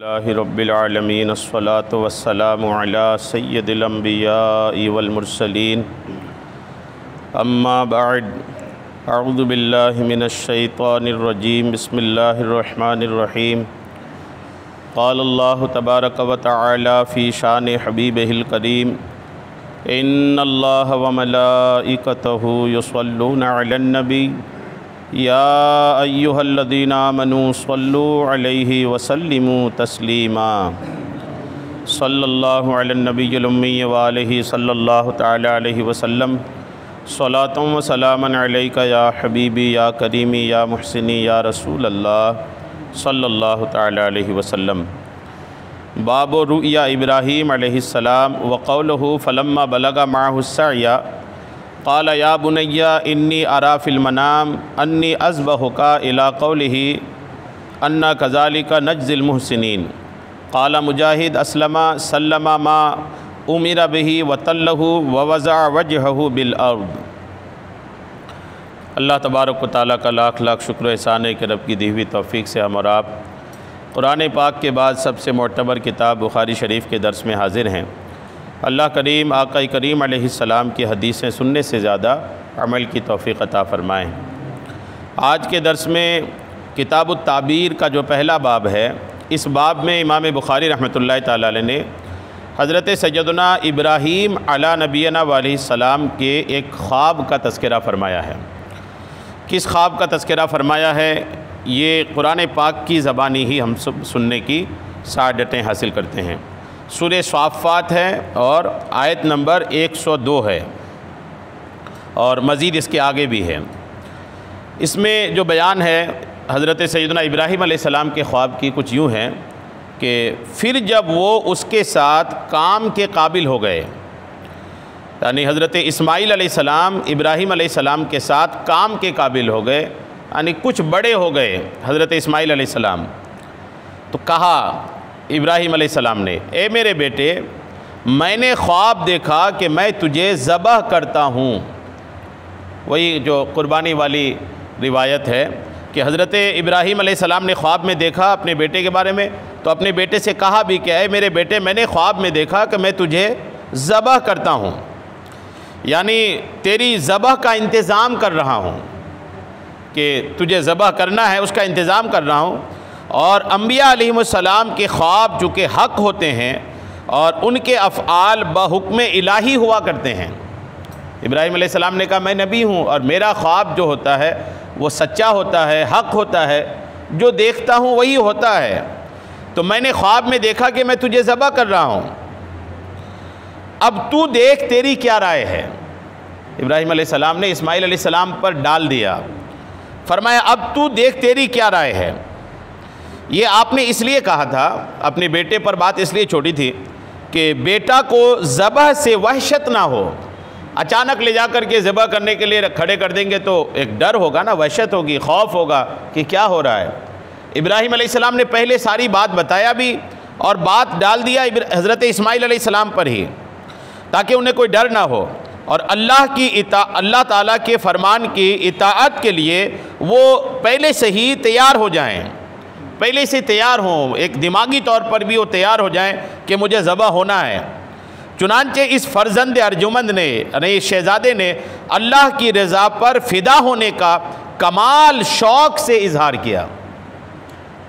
रब्बिल आलमीन अस्सलातु वस्सलामु अला सय्यिदिल अंबियाइ वल मुरसलीन अम्मा बअद अऊज़ु बिल्लाहि मिनश शैतानिर रजीम बिस्मिल्लाहिर रहमानिर रहीम क़ालल्लाहु तबारक व तआला फ़ी शानि हबीबिहिल करीम इन्नल्लाह व मलाइकतहु युसल्लूना अलन नबी या अय्युहल्लज़ीना आमनू सल्लु अलैहि वसल्लिमू तस्लीमा सल्लल्लाहु अलन नबिय्यिल उम्मी व आलिहि सल्लल्लाहु तआला अलैहि वसल्लम सलातुं व सलामन अलैका या हबीबी या करीमी या मुहसिनी या रसूल अल्लाह सल्लल्लाहु तआला अलैहि वसल्लम। बाबु रु'या इब्राहीम अलैहिस्सलाम व क़ौलुहु फलम्मा बलगा मअहु सअया क़ाल या बुनय्या इन्नी अरा फ़िल मनाम अन्नी अज़बहुका इला क़ौलिही अन्ना कज़ालिका नज्ज़िल मुहसिनीन। क़ाल मुजाहिद अस्लमा सल्लमा मा उमिरा बिही व तल्लहु व वज़अ वजहहु बिल अर्द। अल्लाह तबारक व तआला का लाख लाख शुक्र एहसान है कि रब की दी हुई तौफ़ीक़ से हम और आप कुरान पाक के बाद सबसे मोतबर किताब बुखारी शरीफ के दर्स में हाज़िर हैं। अल्लाह करीम आका करीम अलैहिस्सलाम की हदीसें सुनने से ज़्यादा अमल की तौफ़ीक़ अता फ़रमाएँ। आज के दर्स में किताबुत ताबीर का जो पहला बाब है, इस बाब में इमाम बुखारी रहमतुल्लाहि तआला अलैह ने हज़रत सैयदना इब्राहीम अला नबीना व अलैहिस्सलाम के एक ख्वाब का तज़किरा फ़रमाया है। किस ख्वाब का तज़किरा फ़रमाया है, ये कुरान पाक की ज़बानी ही हम सब सुनने की सादतें हासिल करते हैं। सूरह स्वाफ़ात है और आयत नंबर 102 है और मज़ीद इसके आगे भी है। इसमें जो बयान है हज़रत सैयदना इब्राहीम अलैहिस्सलाम के ख्वाब की कुछ यूँ हैं कि फिर जब वो उसके साथ काम के काबिल हो गए, यानी हज़रत इस्माईल अलैहिस्सलाम इब्राहीम अलैहिस्सलाम के साथ काम के काबिल हो गए, यानी कुछ बड़े हो गए हज़रत इस्माईल अलैहिस्सलाम, तो कहा इब्राहीम अलैहिस्सलाम ने, ए मेरे बेटे, मैंने ख्वाब देखा कि मैं तुझे ज़बह करता हूँ। वही जो कुर्बानी वाली रिवायत है कि हज़रत इब्राहीम अलैहिस्सलाम ने ख्वाब में देखा अपने बेटे के बारे में, तो अपने बेटे से कहा भी कि ए मेरे बेटे, मैंने ख्वाब में देखा कि मैं तुझे ज़बह करता हूँ, यानी तेरी ज़बह का इंतज़ाम कर रहा हूँ, कि तुझे ज़बह करना है उसका इंतज़ाम कर रहा हूँ। और अम्बिया अलैहिमुस्सलाम के ख्वाब चूँकि हक़ होते हैं और उनके अफ़आल बहुक्म इलाही हुआ करते हैं। इब्राहीम अलैहिस्सलाम ने कहा मैं नबी हूँ और मेरा ख्वाब जो होता है वो सच्चा होता है, हक़ होता है, जो देखता हूँ वही होता है। तो मैंने ख्वाब में देखा कि मैं तुझे ज़बह कर रहा हूँ, अब तू देख तेरी क्या राय है। इब्राहीम अलैहिस्सलाम ने इस्माईल अलैहिस्सलाम पर डाल दिया, फरमाया अब तू देख तेरी क्या राय है। ये आपने इसलिए कहा था, अपने बेटे पर बात इसलिए छोड़ी थी कि बेटा को ज़बह से वहशत ना हो। अचानक ले जा कर के ज़बह करने के लिए खड़े कर देंगे तो एक डर होगा ना, वहशत होगी, खौफ होगा कि क्या हो रहा है। इब्राहीम अलैहिस्सलाम ने पहले सारी बात बताया भी और बात डाल दिया हज़रत इस्माईल अलैहिस्सलाम पर ही, ताकि उन्हें कोई डर ना हो और अल्लाह ताला के फ़रमान की इताअत के लिए वो पहले से ही तैयार हो जाएं, पहले से तैयार हों, एक दिमागी तौर पर भी वो तैयार हो जाएं कि मुझे ज़बह होना है। चुनांचे इस फ़र्जंद अर्जुमंद ने, यानी इस शहज़ादे ने अल्लाह की रज़ा पर फ़िदा होने का कमाल शौक़ से इजहार किया।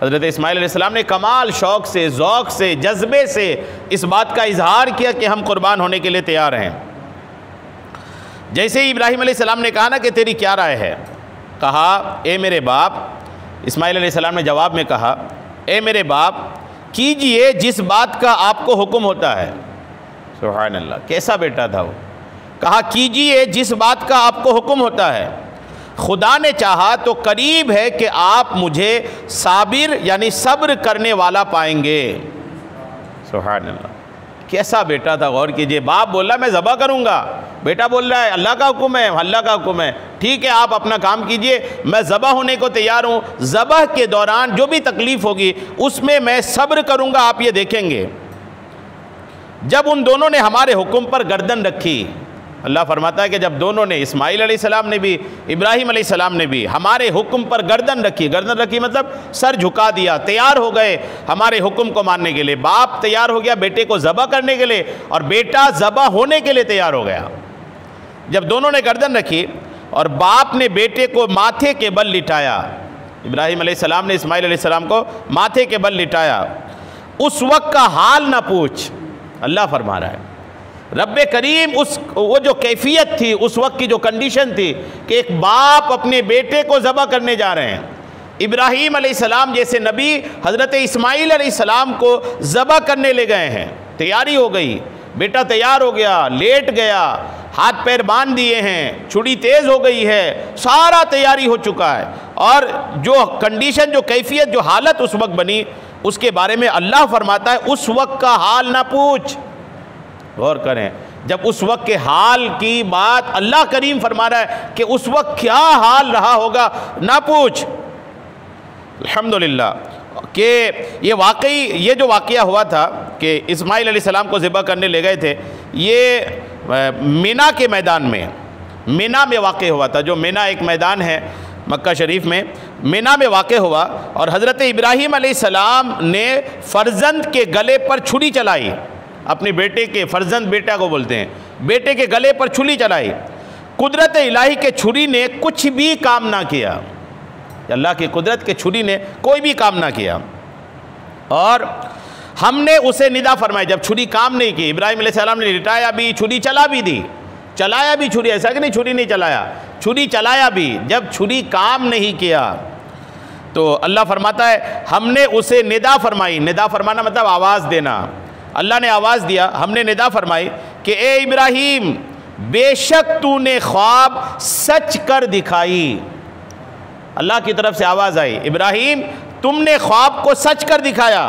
हज़रत इस्माईल अलैहिस्सलाम ने कमाल शौक़ से, ज़ौक़ से, जज्बे से इस बात का इजहार किया कि हम कुर्बान होने के लिए तैयार हैं। जैसे ही इब्राहीम अलैहिस्सलाम ने कहा ना कि तेरी क्या राय है, कहा ए मेरे बाप, इस्माईल अलैहिस्सलाम ने जवाब में कहा, ए मेरे बाप, कीजिए जिस बात का आपको हुक्म होता है। सुभान अल्लाह, कैसा बेटा था वो। कहा कीजिए जिस बात का आपको हुक्म होता है, खुदा ने चाहा तो करीब है कि आप मुझे साबिर यानी सब्र करने वाला पाएंगे। सुभान अल्लाह, कैसा बेटा था, गौर कीजिए। बाप बोल रहा है मैं ज़बह करूँगा, बेटा बोल रहा है अल्लाह का हुक्म है, अल्लाह का हुक्म है, ठीक है आप अपना काम कीजिए, मैं ज़बह होने को तैयार हूँ। ज़बह के दौरान जो भी तकलीफ़ होगी उसमें मैं सब्र करूँगा, आप ये देखेंगे। जब उन दोनों ने हमारे हुक्म पर गर्दन रखी, अल्लाह फरमाता है कि जब दोनों ने, इस्माइल अलैहिस्सलाम ने भी, इब्राहीम अलैहिस्सलाम ने भी हमारे हुक्म पर गर्दन रखी मतलब सर झुका दिया, तैयार हो गए हमारे हुक्म को मानने के लिए। बाप तैयार हो गया बेटे को ज़बह करने के लिए और बेटा ज़बह होने के लिए तैयार हो गया। जब दोनों ने गर्दन रखी और बाप ने बेटे को माथे के बल लिटाया, इब्राहीम अलैहिस्सलाम ने इस्माइल अलैहिस्सलाम को माथे के बल लिटाया, उस वक्त का हाल ना पूछ। अल्लाह फरमा रहा है, रब्बे करीम वो जो कैफियत थी, उस वक्त की जो कंडीशन थी कि एक बाप अपने बेटे को ज़बह करने जा रहे हैं। इब्राहीम अलैहिस्सलाम जैसे नबी हज़रत इस्माइल अलैहिस्सलाम को ज़बह करने ले गए हैं, तैयारी हो गई, बेटा तैयार हो गया, लेट गया, हाथ पैर बांध दिए हैं, छुरी तेज़ हो गई है, सारा तैयारी हो चुका है। और जो कंडीशन, जो कैफियत, जो हालत उस वक्त बनी, उसके बारे में अल्लाह फरमाता है उस वक्त का हाल ना पूछ। गौर करें, जब उस वक्त के हाल की बात अल्लाह करीम फरमा रहा है कि उस वक्त क्या हाल रहा होगा, ना पूछ। अल्हम्दुलिल्लाह कि ये जो वाक़या हुआ था कि इस्माइल अलैहिस्सलाम को ज़िबा करने ले गए थे, ये मिना के मैदान में, मिना में वाक़या हुआ था। जो मिना एक मैदान है मक्का शरीफ में, मिना में वाक़या हुआ और हज़रत इब्राहीम अलैहिस्सलाम ने फ़र्जंद के गले पर छुरी चलाई, अपने बेटे के, फ़र्जंद बेटा को बोलते हैं, बेटे के गले पर छुरी चलाई। कुदरत इलाही के छुरी ने कुछ भी काम ना किया, अल्लाह की कुदरत के छुरी ने कोई भी काम ना किया। और हमने उसे निदा फरमाई, जब छुरी काम नहीं की, इब्राहीम अलैहिस्सलाम ने लिटाया भी, छुरी चला भी दी, चलाया भी छुरी, ऐसा कि नहीं छुरी नहीं चलाया, छुरी चलाया भी। जब छुरी काम नहीं किया तो अल्लाह फरमाता है हमने उसे निदा फरमाई। निदा फरमाना मतलब आवाज़ देना। अल्लाह ने आवाज़ दिया, हमने निदा फरमाई कि ए इब्राहीम, बेशक तूने ख्वाब सच कर दिखाई। अल्लाह की तरफ से आवाज़ आई, इब्राहीम तुमने ख्वाब को सच कर दिखाया,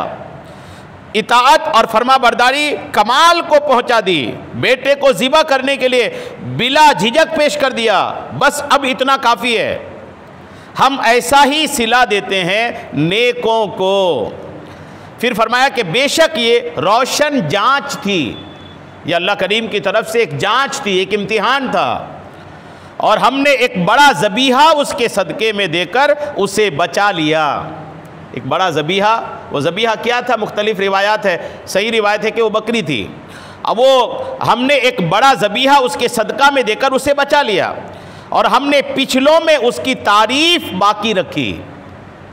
इताअत और फरमा बरदारी कमाल को पहुंचा दी, बेटे को ज़िबा करने के लिए बिला झिझक पेश कर दिया, बस अब इतना काफ़ी है। हम ऐसा ही सिला देते हैं नेकों को। फिर फरमाया कि बेशक ये रोशन जांच थी, ये अल्लाह करीम की तरफ से एक जांच थी, एक इम्तिहान था, और हमने एक बड़ा ज़बीहा उसके सदक़े में देकर उसे बचा लिया। एक बड़ा ज़बीहा, वो ज़बीहा क्या था, मुख्तलिफ रिवायात है, सही रिवायत है कि वो बकरी थी। अब वो हमने एक बड़ा ज़बीहा उसके सदका में देकर उसे बचा लिया, और हमने पिछलों में उसकी तारीफ़ बाकी रखी।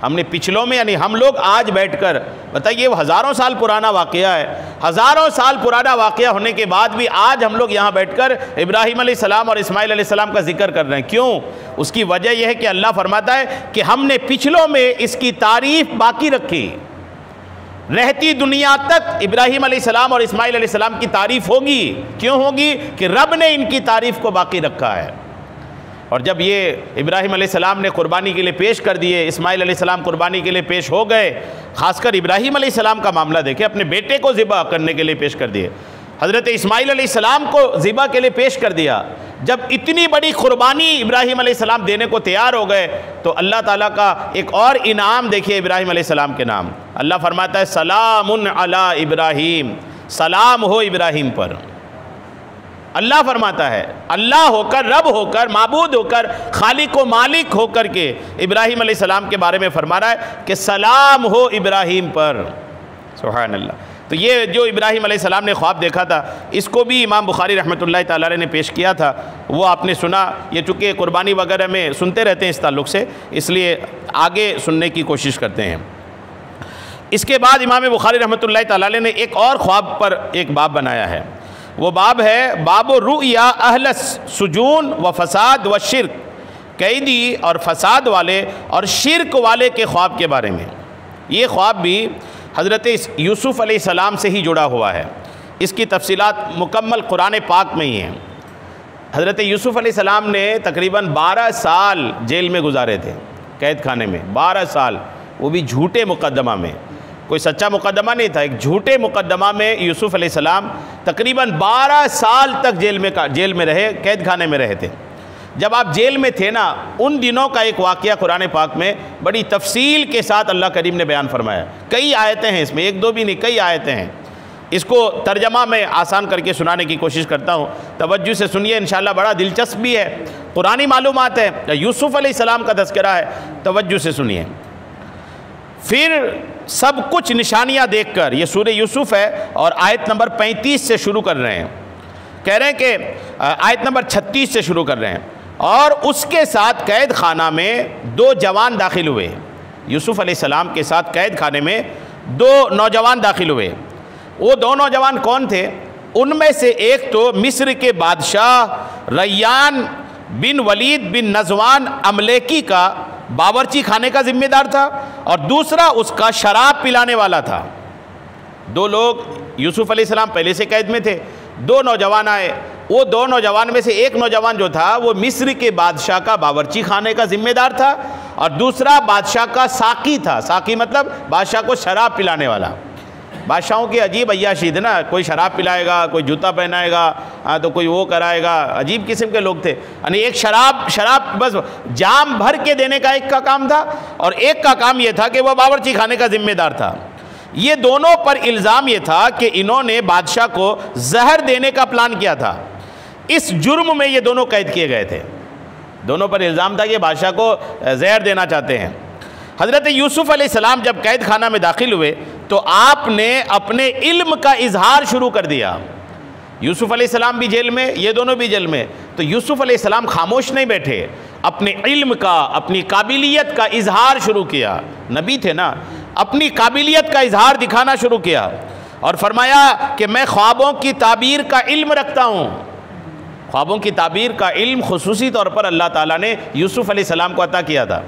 हमने पिछलों में यानी हम लोग आज बैठकर, बताइए वो हज़ारों साल पुराना वाक़या है, हज़ारों साल पुराना वाक़या होने के बाद भी आज हम लोग यहाँ बैठकर इब्राहीम अलैहिस्सलाम और इस्माइल अलैहिस्सलाम का जिक्र कर रहे हैं। क्यों? उसकी वजह यह है कि अल्लाह फरमाता है कि हमने पिछलों में इसकी तारीफ़ बाकी रखी। रहती दुनिया तक इब्राहीम अलैहिस्सलाम और इस्माइल अलैहिस्सलाम की तारीफ़ होगी। क्यों होगी? कि रब ने इनकी तारीफ़ को बाकी रखा है। और जब ये इब्राहीम अलैहिस्सलाम ने कुर्बानी के लिए पेश कर दिए, इस्माइल अलैहिस्सलाम कुर्बानी के लिए पेश हो गए, ख़ासकर इब्राहीम अलैहिस्सलाम का मामला देखें, अपने बेटे को ज़िबा करने के लिए पेश कर दिए, हज़रत इस्माइल अलैहिस्सलाम को ज़िबा के लिए पेश कर दिया। जब इतनी बड़ी कुर्बानी इब्राहीम अलैहिस्सलाम देने को तैयार हो गए तो अल्लाह ताला का एक और इनाम देखिए इब्राहीम अलैहिस्सलाम के नाम। अल्लाह फरमाता है सलामुन अला इब्राहीम, सलाम हो इब्राहीम पर। अल्लाह फरमाता है, अल्लाह होकर, रब होकर, माबूद होकर, खालिक व मालिक होकर के इब्राहीम अलैहिस्सलाम के बारे में फरमा रहा है कि सलाम हो इब्राहीम पर। सुभान अल्लाह। तो ये जो इब्राहीम अलैहिस्सलाम ने ख्वाब देखा था, इसको भी इमाम बुखारी रहमतुल्लाह ताला अलैह ने पेश किया था, वो आपने सुना। ये चूँकि कुर्बानी वगैरह में सुनते रहते हैं इस ताल्लुक़ से, इसलिए आगे सुनने की कोशिश करते हैं। इसके बाद इमाम बुखारी रहमतुल्लाह ताला अलैह ने एक और ख्वाब पर एक बाब बनाया है। वो बाब है बाबो रुया अहल सुजून व फसाद व शिरक, कैदी और फसाद वाले और शिरक वाले के ख्वाब के बारे में। ये ख्वाब भी हज़रत यूसुफ़ अलैहिस्सलाम से ही जुड़ा हुआ है। इसकी तफसीलात मुकम्मल कुरान पाक में ही हैं। हज़रत यूसुफ़ अलैहिस्सलाम ने तकरीबन 12 साल जेल में गुजारे थे, कैद खाने में 12 साल, वो भी झूठे मुकदमा में, कोई सच्चा मुकदमा नहीं था, एक झूठे मुकदमा में यूसुफ़ अलैहिस्सलाम तकरीबन 12 साल तक जेल में रहे, कैद खाने में रहे थे। जब आप जेल में थे ना, उन दिनों का एक वाक़या कुरान पाक में बड़ी तफसील के साथ अल्लाह करीम ने बयान फरमाया। कई आयतें हैं इसमें, एक दो भी नहीं, कई आयतें हैं। इसको तर्जमा में आसान करके सुनाने की कोशिश करता हूँ, तवज्जो से सुनिए, इंशाअल्लाह बड़ा दिलचस्प भी है, कुरानी मालूमात है, यूसुफ़ अलैहिस्सलाम का तज़किरा है, तवज्जो से सुनिए। फिर सब कुछ निशानियाँ देखकर, ये सूरह यूसुफ़ है और आयत नंबर 35 से शुरू कर रहे हैं, कह रहे हैं कि आयत नंबर 36 से शुरू कर रहे हैं, और उसके साथ कैद खाना में 2 जवान दाखिल हुए। यूसुफ़ अलैहिस्सलाम के साथ कैद खाने में 2 नौजवान दाखिल हुए। वो 2 नौजवान कौन थे? उनमें से एक तो मिस्र के बादशाह रैयान बिन वलीद बिन नज़वान अमलेकी का बावर्ची खाने का जिम्मेदार था, और दूसरा उसका शराब पिलाने वाला था। 2 लोग, यूसुफ़ अलैहिस्सलाम पहले से कैद में थे, 2 नौजवान आए। वो 2 नौजवान में से एक नौजवान जो था वो मिस्र के बादशाह का बावर्ची खाने का जिम्मेदार था, और दूसरा बादशाह का साकी था। साकी मतलब बादशाह को शराब पिलाने वाला। बादशाहों की अजीब अय्याशी थी ना, कोई शराब पिलाएगा, कोई जूता पहनाएगा, तो कोई वो कराएगा, अजीब किस्म के लोग थे। यानी एक शराब बस जाम भर के देने का एक का काम था, और एक का काम ये था कि वह बावर्ची खाने का जिम्मेदार था। ये दोनों पर इल्ज़ाम ये था कि इन्होंने बादशाह को जहर देने का प्लान किया था। इस जुर्म में ये दोनों कैद किए गए थे। दोनों पर इल्ज़ाम था कि बादशाह को जहर देना चाहते हैं। हज़रत यूसुफ़ अलैहिस्सलाम जब कैद खाना में दाखिल हुए तो आपने अपने इल्म का इजहार शुरू कर दिया। यूसुफ़ अलैहिस्सलाम भी जेल में, ये दोनों भी जेल में, तो यूसुफ़ अलैहिस्सलाम खामोश नहीं बैठे, अपने इल्म का, अपनी काबिलियत का इजहार शुरू किया। नबी थे ना, अपनी काबिलियत का इजहार दिखाना शुरू किया, और फरमाया कि मैं ख्वाबों की ताबीर का इल्म रखता हूँ। ख्वाबों की ताबीर का इल्म खुसूसी तौर पर अल्लाह ताला ने यूसुफ़ अलैहिस्सलाम को अता किया था।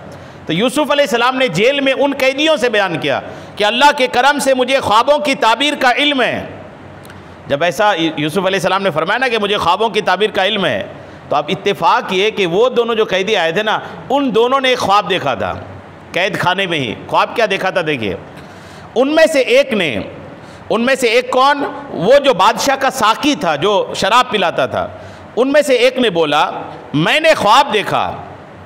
तो यूसुफ़ अलैहिस्सलाम ने जेल में उन कैदियों से बयान किया कि अल्लाह के करम से मुझे ख्वाबों की ताबीर का इल्म है। जब ऐसा यूसुफ़ अलैहिस्सलाम ने फरमाया ना कि मुझे ख्वाबों की ताबीर का इल्म है, तो अब इत्तेफाक ये कि वो दोनों जो कैदी आए थे ना, उन दोनों ने एक ख्वाब देखा था कैद खाने में ही। ख्वाब क्या देखा था देखिए, उनमें से एक कौन? वो जो बादशाह का साकी था, जो शराब पिलाता था, उनमें से एक ने बोला, मैंने ख्वाब देखा।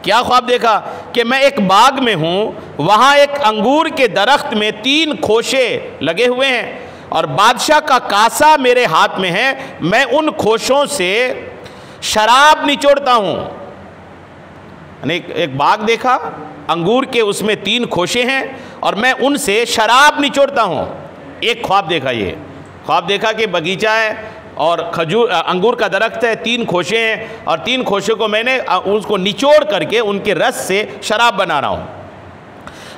क्या ख्वाब देखा? कि मैं एक बाग में हूँ, वहाँ एक अंगूर के दरख्त में 3 खोशे लगे हुए हैं, और बादशाह का कासा मेरे हाथ में है, मैं उन खोशों से शराब निचोड़ता हूँ। यानी एक बाग देखा, अंगूर के उसमें 3 खोशे हैं, और मैं उनसे शराब निचोड़ता हूँ। एक ख्वाब देखा, ये ख्वाब देखा कि बगीचा है और अंगूर का दरख्त है, 3 खोशे हैं, और 3 खोशे को मैंने उसको निचोड़ करके उनके रस से शराब बना रहा हूँ।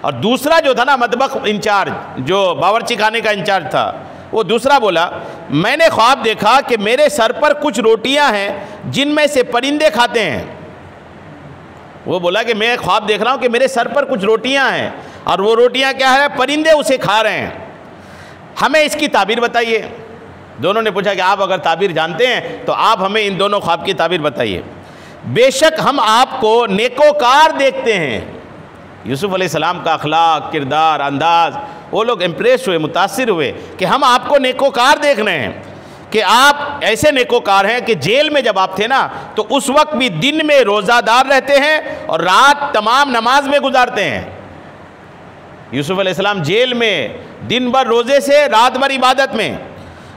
और दूसरा जो था ना मतबख इंचार्ज, जो बावर्ची खाने का इंचार्ज था, वो दूसरा बोला, मैंने ख्वाब देखा कि मेरे सर पर कुछ रोटियां हैं जिनमें से परिंदे खाते हैं। वो बोला कि मैं ख्वाब देख रहा हूँ कि मेरे सर पर कुछ रोटियां हैं, और वो रोटियां क्या है? परिंदे उसे खा रहे हैं, हमें इसकी ताबीर बताइए। दोनों ने पूछा कि आप अगर ताबीर जानते हैं तो आप हमें इन दोनों ख्वाब की ताबीर बताइए। बेशक हम आपको नेकोकार देखते हैं। यूसुफ़ अलैहिस्सलाम का अखलाक, किरदार, अंदाज, वो लोग इम्प्रेस हुए, मुतासिर हुए कि हम आपको नेकोकार देख रहे हैं, कि आप ऐसे नेकोकार हैं कि जेल में जब आप थे ना, तो उस वक्त भी दिन में रोज़ादार रहते हैं और रात तमाम नमाज में गुजारते हैं। यूसुफ़ अलैहिस्सलाम जेल में दिन भर रोज़े से, रात भर इबादत में।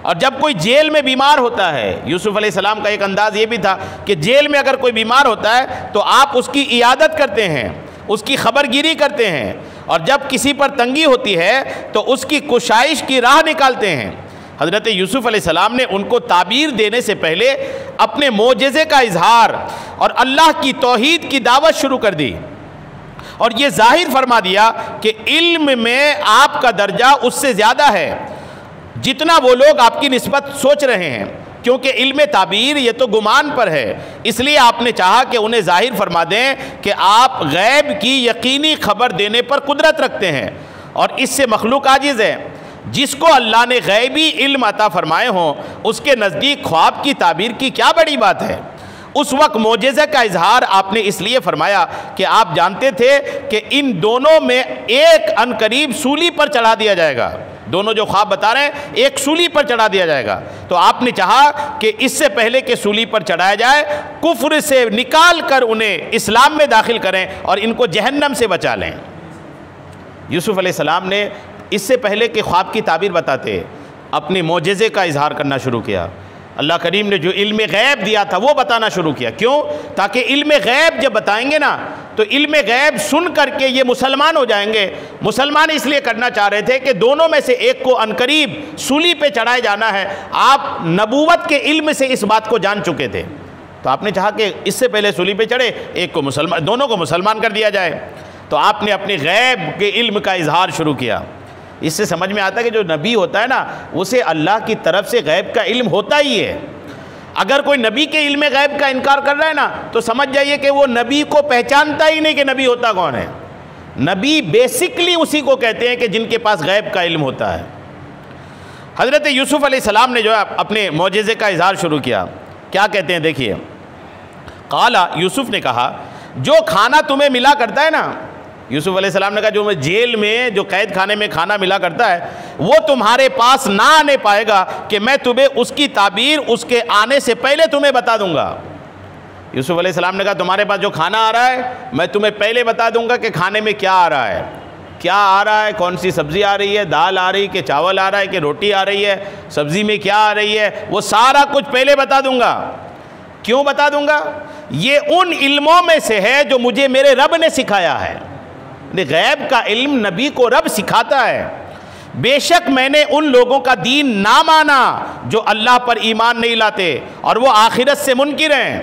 और जब कोई जेल में बीमार होता है, यूसुफ़ अलैहिस्सलाम का एक अंदाज़ ये भी था कि जेल में अगर कोई बीमार होता है तो आप उसकी इयादत करते हैं, उसकी खबरगिरी करते हैं, और जब किसी पर तंगी होती है तो उसकी कुशाइश की राह निकालते हैं। हज़रत यूसुफ़ अलैहिस्सलाम ने उनको ताबीर देने से पहले अपने मोजज़े का इजहार और अल्लाह की तौहीद की दावत शुरू कर दी, और ये जाहिर फरमा दिया कि इल्म में आपका दर्जा उससे ज़्यादा है जितना वो लोग आपकी निस्बत सोच रहे हैं, क्योंकि इल्म ताबीर ये तो गुमान पर है। इसलिए आपने चाहा कि उन्हें जाहिर फरमा दें कि आप गैब की यकीनी खबर देने पर कुदरत रखते हैं, और इससे मखलूक आजिज़ है। जिसको अल्लाह ने गैबी इल्म अता फरमाए हों, उसके नज़दीक ख्वाब की ताबीर की क्या बड़ी बात है। उस वक्त मोजेज़े का इजहार आपने इसलिए फरमाया कि आप जानते थे कि इन दोनों में एक अनकरीब सूली पर चढ़ा दिया जाएगा। दोनों जो ख्वाब बता रहे हैं, एक सूली पर चढ़ा दिया जाएगा। तो आपने चाहा कि इससे पहले कि सूली पर चढ़ाया जाए, कुफ्र से निकाल कर उन्हें इस्लाम में दाखिल करें और इनको जहन्नम से बचा लें। यूसुफ़ अलैहिस्सलाम ने इससे पहले कि ख्वाब की ताबीर बताते, अपने मोजज़े का इजहार करना शुरू किया। अल्लाह करीम ने जो इल्म गैब दिया था वो बताना शुरू किया। क्यों? ताकि इल्म गैब जब बताएंगे ना तो इल्म गैब सुन करके ये मुसलमान हो जाएंगे। मुसलमान इसलिए करना चाह रहे थे कि दोनों में से एक को अनकरीब सूली पे चढ़ाए जाना है। आप नबूवत के इल्म से इस बात को जान चुके थे, तो आपने चाहा कि इससे पहले सूली पे चढ़े, एक को मुसलमान, दोनों को मुसलमान कर दिया जाए। तो आपने अपने गैब के इल्म का इजहार शुरू किया। इससे समझ में आता है कि जो नबी होता है ना उसे अल्लाह की तरफ से गैब का इल्म होता ही है। अगर कोई नबी के इल्म गैब का इनकार कर रहा है ना तो समझ जाइए कि वो नबी को पहचानता ही नहीं कि नबी होता कौन है। नबी बेसिकली उसी को कहते हैं कि जिनके पास गैब का इल्म होता है। हज़रत यूसुफ़ अलैहिस्सलाम ने जो है अपने मोजज़े का इजहार शुरू किया। क्या कहते हैं देखिए, काला, यूसुफ़ ने कहा, जो खाना तुम्हें मिला करता है ना, यूसुफ़ अलैहिस्सलाम ने कहा जो जेल में, जो कैद खाने में खाना मिला करता है वो तुम्हारे पास ना आने पाएगा कि मैं तुम्हें उसकी ताबीर उसके आने से पहले तुम्हें बता दूंगा। यूसुफ़ अलैहिस्सलाम ने कहा तुम्हारे पास जो खाना आ रहा है मैं तुम्हें पहले बता दूंगा कि खाने में क्या आ रहा है, क्या आ रहा है, कौन सी सब्ज़ी आ रही है, दाल आ रही, कि चावल आ रहा है, कि रोटी आ रही है, सब्ज़ी में क्या आ रही है, वो सारा कुछ पहले बता दूंगा। क्यों बता दूंगा? ये उन इल्मों में से है जो मुझे मेरे रब ने सिखाया है। गैब का इल्म नबी को रब सिखाता है। बेशक मैंने उन लोगों का दीन ना माना जो अल्लाह पर ईमान नहीं लाते और वो आखिरत से मुनकिर हैं,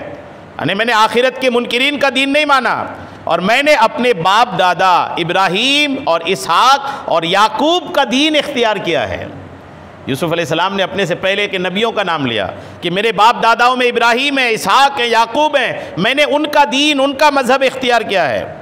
यानी मैंने आखिरत के मुनकिरीन का दीन नहीं माना। और मैंने अपने बाप दादा इब्राहीम और इसहाक और याकूब का दीन इख्तियार किया है। यूसुफ़ अलैहिस्सलाम ने अपने से पहले के नबियों का नाम लिया कि मेरे बाप दादाओं में इब्राहीम है, इसहाक है, याकूब है, मैंने उनका दीन, उनका मज़हब इख्तियार किया है।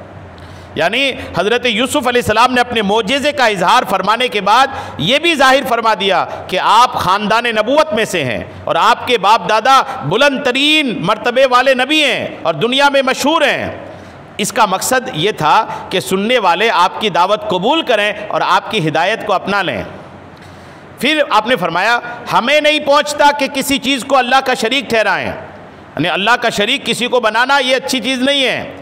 यानी हज़रत यूसुफ़ अलैहिस्सलाम ने अपने मोजज़े का इजहार फरमाने के बाद ये भी ज़ाहिर फरमा दिया कि आप ख़ानदान नबूवत में से हैं और आपके बाप दादा बुलंद तरीन मर्तबे वाले नबी हैं और दुनिया में मशहूर हैं। इसका मकसद ये था कि सुनने वाले आपकी दावत कबूल करें और आपकी हिदायत को अपना लें। फिर आपने फरमाया हमें नहीं पहुँचता कि किसी चीज़ को अल्लाह का शरीक ठहराएँ, यानी अल्लाह का शरीक किसी को बनाना ये अच्छी चीज़ नहीं है।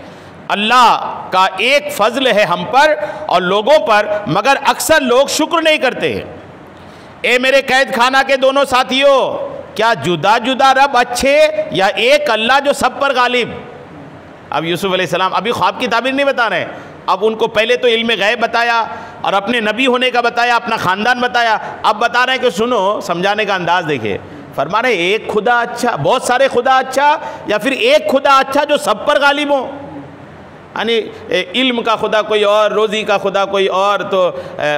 अल्लाह का एक फ़ज़ल है हम पर और लोगों पर, मगर अक्सर लोग शुक्र नहीं करते। ए मेरे कैद खाना के दोनों साथियों, क्या जुदा जुदा रब अच्छे या एक अल्लाह जो सब पर गालिब? अब यूसुफ़ अलैहिस्सलाम अभी ख्वाब की ताबीर नहीं बता रहे, अब उनको पहले तो इल्म गैब बताया और अपने नबी होने का बताया, अपना ख़ानदान बताया, अब बता रहे हैं कि सुनो, समझाने का अंदाज़ देखिए। फरमा रहे एक खुदा अच्छा, बहुत सारे खुदा अच्छा, या फिर एक खुदा अच्छा जो सब पर गालिब हो। यानी इल्म का खुदा कोई और, रोज़ी का खुदा कोई और, तो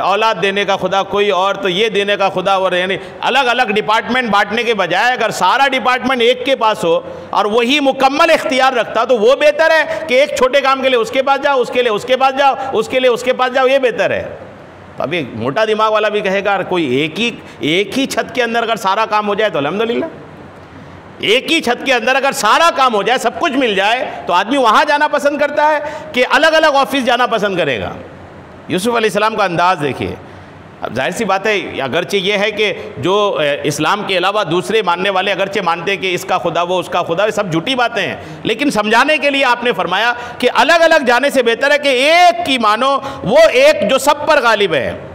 औलाद देने का खुदा कोई और, तो ये देने का खुदा और, यानी अलग अलग डिपार्टमेंट बांटने के बजाय अगर सारा डिपार्टमेंट एक के पास हो और वही मुकम्मल इख्तियार रखता तो वो बेहतर है कि एक छोटे काम के लिए उसके पास जाओ, उसके लिए उसके पास जाओ, उसके लिए उसके पास जाओ, ये बेहतर है। तो अभी मोटा दिमाग वाला भी कहेगा कोई एक ही छत के अंदर अगर सारा काम हो जाए तो अल्हम्दुलिल्लाह, एक ही छत के अंदर अगर सारा काम हो जाए, सब कुछ मिल जाए, तो आदमी वहाँ जाना पसंद करता है कि अलग अलग ऑफिस जाना पसंद करेगा। यूसुफ़ अलैहिस्सलाम का अंदाज़ देखिए। अब जाहिर सी बात है, अगरचे ये है कि जो इस्लाम के अलावा दूसरे मानने वाले अगरचे मानते हैं कि इसका खुदा वो उसका खुदा, ये सब झूठी बातें हैं, लेकिन समझाने के लिए आपने फरमाया कि अलग अलग जाने से बेहतर है कि एक की मानो, वो एक जो सब पर गालिब है।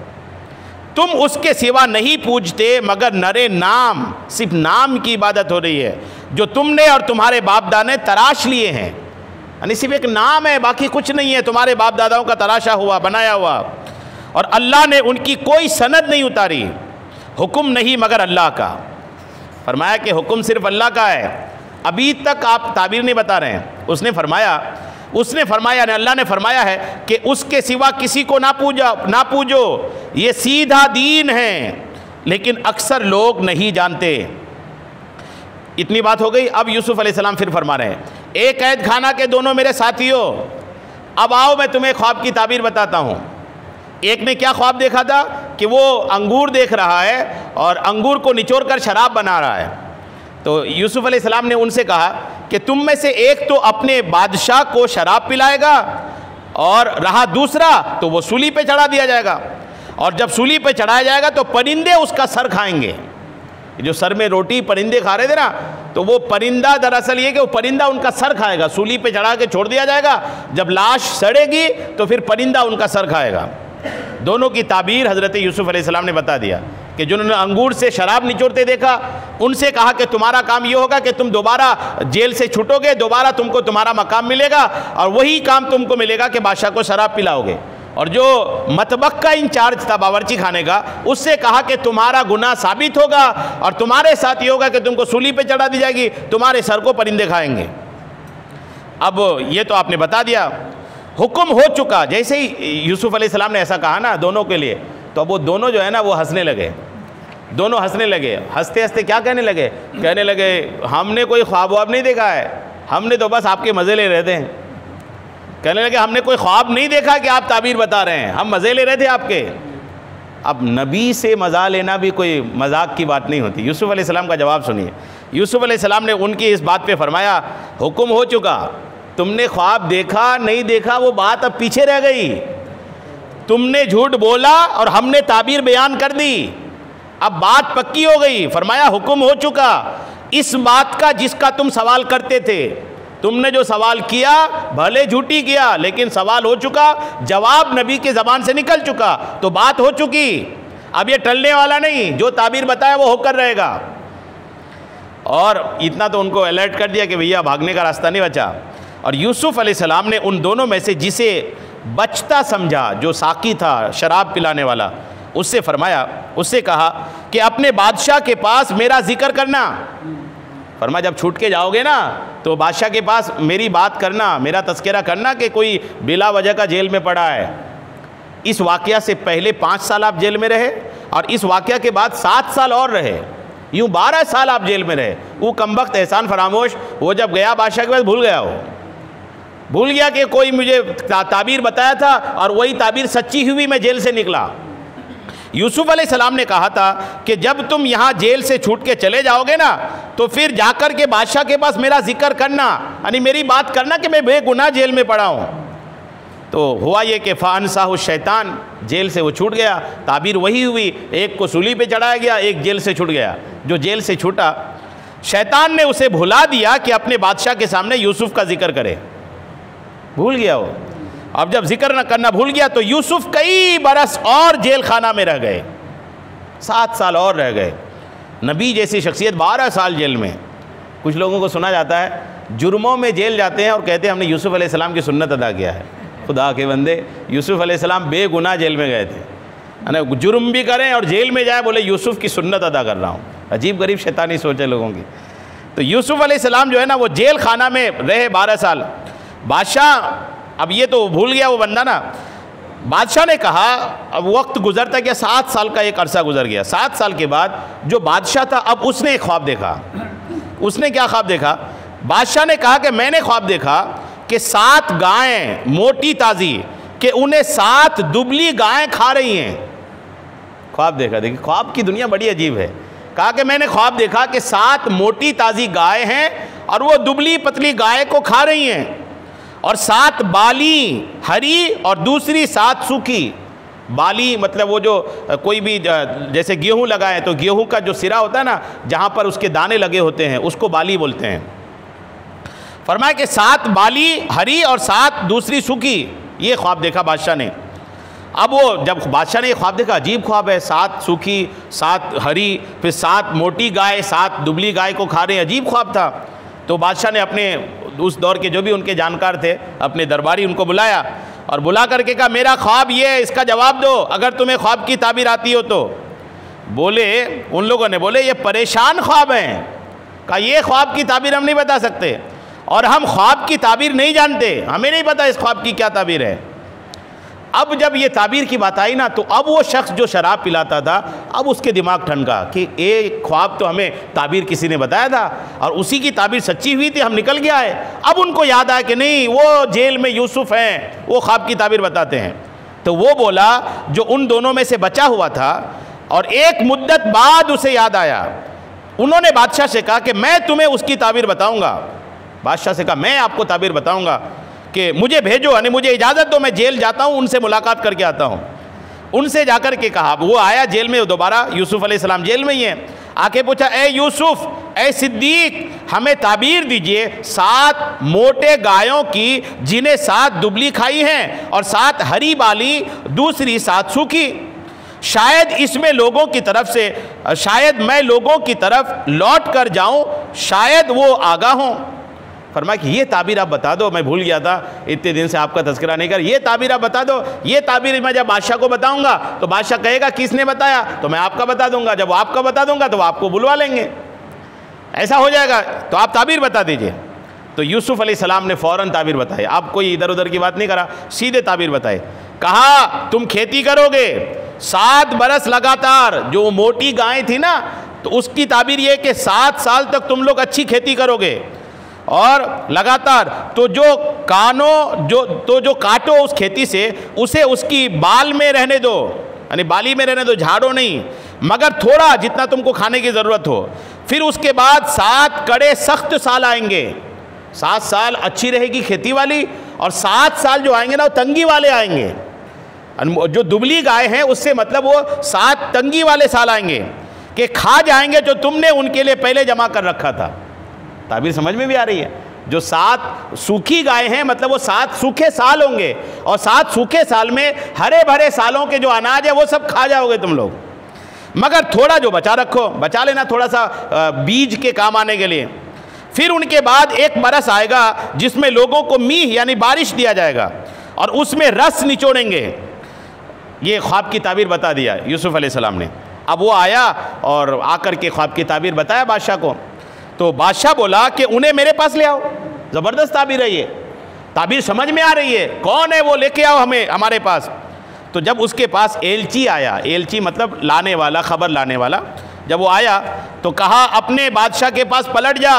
तुम उसके सिवा नहीं पूजते मगर नरे नाम, सिर्फ नाम की इबादत हो रही है जो तुमने और तुम्हारे बाप दादा ने तराश लिए हैं, यानी सिर्फ एक नाम है, बाकी कुछ नहीं है, तुम्हारे बाप दादाओं का तराशा हुआ, बनाया हुआ। और अल्लाह ने उनकी कोई सनद नहीं उतारी, हुक्म नहीं मगर अल्लाह का। फरमाया कि हुक्म सिर्फ अल्लाह का है। अभी तक आप ताबीर नहीं बता रहे हैं। उसने फरमाया अल्लाह ने फरमाया है कि उसके सिवा किसी को ना पूजो, ये सीधा दीन है, लेकिन अक्सर लोग नहीं जानते। इतनी बात हो गई। अब यूसुफ़ अलैहिस्सलाम फिर फरमा रहे हैं, एक कैद खाना के दोनों मेरे साथियों, अब आओ मैं तुम्हें ख्वाब की ताबीर बताता हूँ। एक ने क्या ख्वाब देखा था कि वो अंगूर देख रहा है और अंगूर को निचोड़ कर शराब बना रहा है। तो यूसुफ़ अलैहिस्सलाम ने उनसे कहा कि तुम में से एक तो अपने बादशाह को शराब पिलाएगा और रहा दूसरा तो वो सूली पे चढ़ा दिया जाएगा, और जब सूली पे चढ़ाया जाएगा तो परिंदे उसका सर खाएंगे। जो सर में रोटी परिंदे खा रहे थे ना, तो वो परिंदा दरअसल ये कि वो परिंदा उनका सर खाएगा, सूली पे चढ़ा के छोड़ दिया जाएगा, जब लाश सड़ेगी तो फिर परिंदा उनका सर खाएगा। दोनों की ताबीर हज़रत यूसुफ़ अलैहिस्सलाम ने बता दिया। कि जिन्होंने अंगूर से शराब निचोड़ते देखा, उनसे कहा कि तुम्हारा काम ये होगा कि तुम दोबारा जेल से छूटोगे, दोबारा तुमको तुम्हारा मकाम मिलेगा और वही काम तुमको मिलेगा कि बादशाह को शराब पिलाओगे। और जो मतबख का इंचार्ज था बावर्ची खाने का, उससे कहा कि तुम्हारा गुनाह साबित होगा और तुम्हारे साथ ये होगा कि तुमको सूली पे चढ़ा दी जाएगी, तुम्हारे सर को परिंदे खाएंगे। अब ये तो आपने बता दिया, हुक्म हो चुका। जैसे ही यूसुफ अलैहिस्सलाम ने ऐसा कहा ना दोनों के लिए, तो अब वो दोनों जो है ना वो हंसने लगे, दोनों हंसने लगे। हंसते हंसते क्या कहने लगे? कहने लगे हमने कोई ख्वाब वाब नहीं देखा है, हमने तो बस आपके मज़े ले रहे थे। कहने लगे हमने कोई ख्वाब नहीं देखा कि आप ताबीर बता रहे हैं, हम मज़े ले रहे थे आपके। अब नबी से मज़ा लेना भी कोई मजाक की बात नहीं होती। यूसुफ अलैहिस्सलाम का जवाब सुनिए। यूसुफ अलैहिस्सलाम ने उनकी इस बात पे फरमाया, हुक्म हो चुका, तुमने ख्वाब देखा नहीं देखा वो बात अब पीछे रह गई। तुमने झूठ बोला और हमने ताबीर बयान कर दी, अब बात पक्की हो गई। फरमाया हुक्म हो चुका इस बात का जिसका तुम सवाल करते थे। तुमने जो सवाल किया भले झूठी किया, लेकिन सवाल हो चुका, जवाब नबी के ज़बान से निकल चुका, तो बात हो चुकी। अब ये टलने वाला नहीं, जो ताबीर बताया वो होकर रहेगा। और इतना तो उनको अलर्ट कर दिया कि भैया भागने का रास्ता नहीं बचा। और यूसुफ अलैहिस्सलाम ने उन दोनों में से जिसे बचता समझा, जो साकी था शराब पिलाने वाला, उससे फरमाया, उससे कहा कि अपने बादशाह के पास मेरा जिक्र करना। फरमाया जब छूट के जाओगे ना तो बादशाह के पास मेरी बात करना, मेरा तस्करा करना कि कोई बिला वजह का जेल में पड़ा है। इस वाक़या से पहले 5 साल आप जेल में रहे और इस वाक़या के बाद 7 साल और रहे, यूँ 12 साल आप जेल में रहे। वो कमबख्त एहसान फरामोश, वो जब गया बादशाह के पास भूल गया, हो भूल गया कि कोई मुझे ताबीर बताया था और वही ताबीर सच्ची हुई, मैं जेल से निकला। यूसुफ अलैहिस्सलाम ने कहा था कि जब तुम यहाँ जेल से छूट के चले जाओगे ना तो फिर जाकर के बादशाह के पास मेरा जिक्र करना, यानी मेरी बात करना कि मैं बेगुनाह जेल में पड़ा हूँ। तो हुआ ये कि फ़ानसाहु शैतान, जेल से वो छूट गया, ताबीर वही हुई, एक को सूली पे चढ़ाया गया, एक जेल से छूट गया। जो जेल से छूटा, शैतान ने उसे भुला दिया कि अपने बादशाह के सामने यूसुफ का जिक्र करे, भूल गया वो। अब जब जिक्र न करना भूल गया तो यूसुफ कई बरस और जेल खाना में रह गए, 7 साल और रह गए। नबी जैसी शख्सियत 12 साल जेल में। कुछ लोगों को सुना जाता है जुर्मों में जेल जाते हैं और कहते हैं हमने यूसुफ अलैहिस्सलाम की सुन्नत अदा किया है। खुदा के बंदे, यूसुफ अलैहिस्सलाम बेगुनाह जेल में गए थे, है ना, जुर्म भी करें और जेल में जाए बोले यूसुफ की सुन्नत अदा कर रहा हूँ। अजीब गरीब शैतानी सोच है लोगों की। तो यूसुफ अलैहिस्सलाम जो है ना वो जेल खाना में रहे 12 साल। बादशाह, अब ये तो भूल गया वो बंदा ना, बादशाह ने कहा, अब वक्त गुजरता गया, 7 साल का एक अरसा गुजर गया। 7 साल के बाद जो बादशाह था अब उसने एक ख्वाब देखा। उसने क्या ख्वाब देखा? बादशाह ने कहा कि मैंने ख्वाब देखा कि 7 गायें मोटी ताज़ी, कि उन्हें 7 दुबली गायें खा रही हैं। ख्वाब देखा, देखिए ख्वाब की दुनिया बड़ी अजीब है। कहा कि मैंने ख्वाब देखा कि 7 मोटी ताज़ी गाय हैं और वो दुबली पतली गाय को खा रही हैं, और 7 बाली हरी और दूसरी 7 सूखी। बाली मतलब वो जो कोई भी जैसे गेहूं लगाए तो गेहूं का जो सिरा होता है ना, जहाँ पर उसके दाने लगे होते हैं, उसको बाली बोलते हैं। फरमाया कि 7 बाली हरी और 7 दूसरी सूखी। ये ख्वाब देखा बादशाह ने। अब वो जब बादशाह ने ये ख्वाब देखा, अजीब ख्वाब है, 7 सूखी 7 हरी, फिर 7 मोटी गाय 7 दुबली गाय को खा रहे हैं, अजीब ख्वाब था। तो बादशाह ने अपने उस दौर के जो भी उनके जानकार थे, अपने दरबारी, उनको बुलाया और बुला करके कहा मेरा ख्वाब ये है, इसका जवाब दो, अगर तुम्हें ख्वाब की ताबीर आती हो तो। बोले, उन लोगों ने बोले ये परेशान ख्वाब हैं। कहा ये ख्वाब की ताबीर हम नहीं बता सकते और हम ख्वाब की ताबीर नहीं जानते, हमें नहीं पता इस ख्वाब की क्या ताबीर है। अब जब ये ताबीर की बात आई ना तो अब वो शख्स जो शराब पिलाता था, अब उसके दिमाग ठनका कि एक ख्वाब तो हमें ताबीर किसी ने बताया था और उसी की ताबीर सच्ची हुई थी, हम निकल गया है। अब उनको याद आया कि नहीं, वो जेल में यूसुफ हैं, वो ख्वाब की ताबीर बताते हैं। तो वो बोला जो उन दोनों में से बचा हुआ था, और एक मुद्दत बाद उसे याद आया। उन्होंने बादशाह से कहा कि मैं तुम्हें उसकी ताबीर बताऊँगा। बादशाह से कहा मैं आपको ताबीर बताऊँगा कि मुझे भेजो, यानी मुझे इजाज़त दो, मैं जेल जाता हूँ, उनसे मुलाकात करके आता हूँ। उनसे जाकर के कहा, वो आया जेल में, दोबारा यूसुफ अलैहिस्सलाम जेल में ही है। आके पूछा ए यूसुफ, ए सिद्दीक, हमें ताबीर दीजिए 7 मोटे गायों की जिन्हें 7 दुबली खाई हैं और 7 हरी बाली, दूसरी 7 सूखी। शायद इसमें लोगों की तरफ से, शायद मैं लोगों की तरफ लौट कर जाऊं, शायद वो आगाह हों। फरमाया कि ये ताबीर आप बता दो, मैं भूल गया था, इतने दिन से आपका तज़किरा नहीं कर, ये ताबीर आप बता दो। ये ताबीर मैं जब बादशाह को बताऊंगा तो बादशाह कहेगा किसने बताया, तो मैं आपका बता दूंगा, जब आपका बता दूंगा तो वो आपको बुलवा लेंगे, ऐसा हो जाएगा, तो आप ताबीर बता दीजिए। तो यूसुफ अलैहिस्सलाम ने फ़ौरन ताबीर बताई, आप कोई इधर उधर की बात नहीं करा, सीधे ताबीर बताए। कहा तुम खेती करोगे 7 बरस लगातार, जो मोटी गाय थी ना, तो उसकी ताबीर ये कि 7 साल तक तुम लोग अच्छी खेती करोगे और लगातार, तो जो काटो उस खेती से, उसे उसकी बाल में रहने दो, यानी बाली में रहने दो, झाड़ो नहीं, मगर थोड़ा जितना तुमको खाने की ज़रूरत हो। फिर उसके बाद 7 कड़े सख्त साल आएंगे, 7 साल अच्छी रहेगी खेती वाली, और 7 साल जो आएंगे ना वो तंगी वाले आएंगे। जो दुबली गाय हैं उससे मतलब वो 7 तंगी वाले साल आएंगे कि खा जाएंगे जो तुमने उनके लिए पहले जमा कर रखा था। ताबीर समझ में भी आ रही है? जो 7 सूखी गाय हैं मतलब वो 7 सूखे साल होंगे, और 7 सूखे साल में हरे भरे सालों के जो अनाज है वो सब खा जाओगे तुम लोग, मगर थोड़ा जो बचा रखो, बचा लेना थोड़ा सा बीज के काम आने के लिए। फिर उनके बाद 1 बरस आएगा जिसमें लोगों को मीह यानी बारिश दिया जाएगा, और उसमें रस निचोड़ेंगे। ये ख्वाब की ताबीर बता दिया यूसुफ अलैहिस्सलाम ने। अब वो आया और आकर के ख्वाब की ताबीर बताया बादशाह को, तो बादशाह बोला कि उन्हें मेरे पास ले आओ। ज़बरदस्त ताबीर है ये, ताबीर समझ में आ रही है, कौन है वो, लेके आओ हमें हमारे पास। तो जब उसके पास एलची आया, एलची मतलब लाने वाला, खबर लाने वाला, जब वो आया तो कहा अपने बादशाह के पास पलट जा।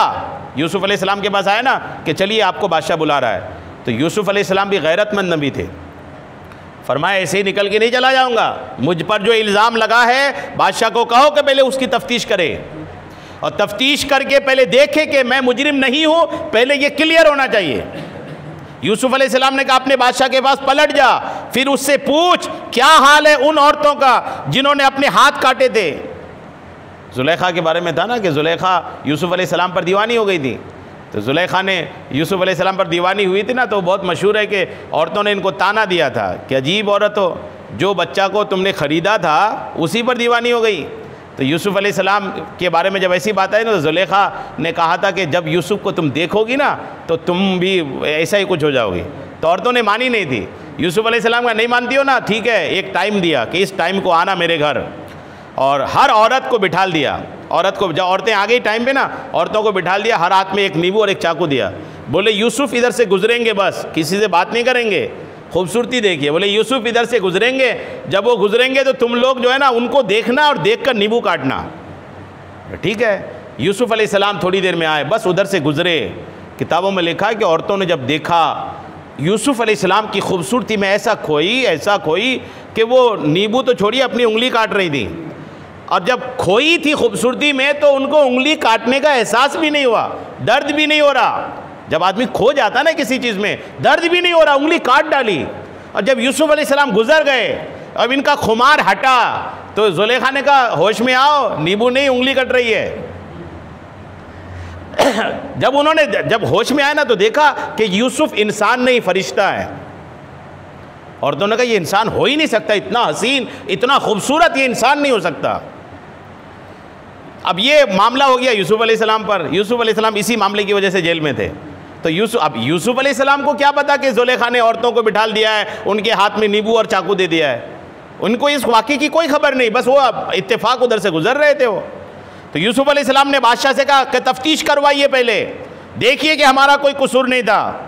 यूसुफ अलैहिस्सलाम के पास आया ना कि चलिए आपको बादशाह बुला रहा है। तो यूसुफ अलैहिस्सलाम भी गैरतमंद नबी थे, फरमाया ऐसे ही निकल के नहीं चला जाऊंगा, मुझ पर जो इल्ज़ाम लगा है बादशाह को कहो कि पहले उसकी तफ्तीश करे, और तफ्तीश करके पहले देखे कि मैं मुजरिम नहीं हूं, पहले ये क्लियर होना चाहिए। यूसुफ अलैहिस्सलाम ने कहा अपने बादशाह के पास पलट जा, फिर उससे पूछ क्या हाल है उन औरतों का जिन्होंने अपने हाथ काटे थे। जुलेखा के बारे में था ना कि जुलेखा यूसुफ अलैहिस्सलाम पर दीवानी हो गई थी, तो जुलेखा ने यूसुफ अलैहिस्सलाम पर दीवानी हुई थी ना, तो बहुत मशहूर है कि औरतों ने इनको ताना दिया था कि अजीब औरत हो, जो बच्चा को तुमने ख़रीदा था उसी पर दीवानी हो गई। तो यूसुफ अलैहिस्सलाम के बारे में जब ऐसी बात आई ना, तो जुलेखा ने कहा था कि जब यूसुफ को तुम देखोगी ना तो तुम भी ऐसा ही कुछ हो जाओगी। तो औरतों ने मानी नहीं थी। यूसुफ अलैहिस्सलाम का नहीं मानती हो ना, ठीक है, एक टाइम दिया कि इस टाइम को आना मेरे घर, और हर औरत को बिठाल दिया। औरत को, जब औरतें आ गई टाइम पे ना, औरतों को बिठाल दिया, हर हाथ में एक नींबू और एक चाकू दिया। बोले यूसुफ इधर से गुजरेंगे, बस किसी से बात नहीं करेंगे। खूबसूरती देखिए, बोले यूसुफ इधर से गुजरेंगे, जब वो गुजरेंगे तो तुम लोग जो है ना उनको देखना और देखकर नींबू काटना। ठीक है, यूसुफ अलैहिस्सलाम थोड़ी देर में आए, बस उधर से गुजरे। किताबों में लिखा है कि औरतों ने जब देखा यूसुफ अलैहिस्सलाम की खूबसूरती में ऐसा खोई कि वो नींबू तो छोड़िए अपनी उंगली काट रही थी, और जब खोई थी खूबसूरती में तो उनको उंगली काटने का एहसास भी नहीं हुआ, दर्द भी नहीं हो रहा। जब आदमी खो जाता ना किसी चीज़ में, दर्द भी नहीं हो रहा, उंगली काट डाली। और जब यूसुफ अलैहिस्सलाम गुजर गए, अब इनका खुमार हटा, तो जुलेखा ने कहा होश में आओ, नींबू नहीं उंगली कट रही है। जब होश में आया ना तो देखा कि यूसुफ इंसान नहीं फरिश्ता है। औरतों ने कहा ये इंसान हो ही नहीं सकता, इतना हसीन, इतना खूबसूरत, ये इंसान नहीं हो सकता। अब ये मामला हो गया यूसुफ अलैहिस्सलाम पर। यूसुफ अलैहिस्सलाम इसी मामले की वजह से जेल में थे। तो यूसुफ अलैहिस्सलाम को क्या पता कि जुलेखा ने औरतों को बिठाल दिया है, उनके हाथ में नींबू और चाकू दे दिया है। उनको इस वाक़े की कोई खबर नहीं, बस वो इत्तेफाक उधर से गुजर रहे थे वो। तो यूसुफ अलैहिस्सलाम ने बादशाह से कहा कि तफ्तीश करवाइए, पहले देखिए कि हमारा कोई कसूर नहीं था।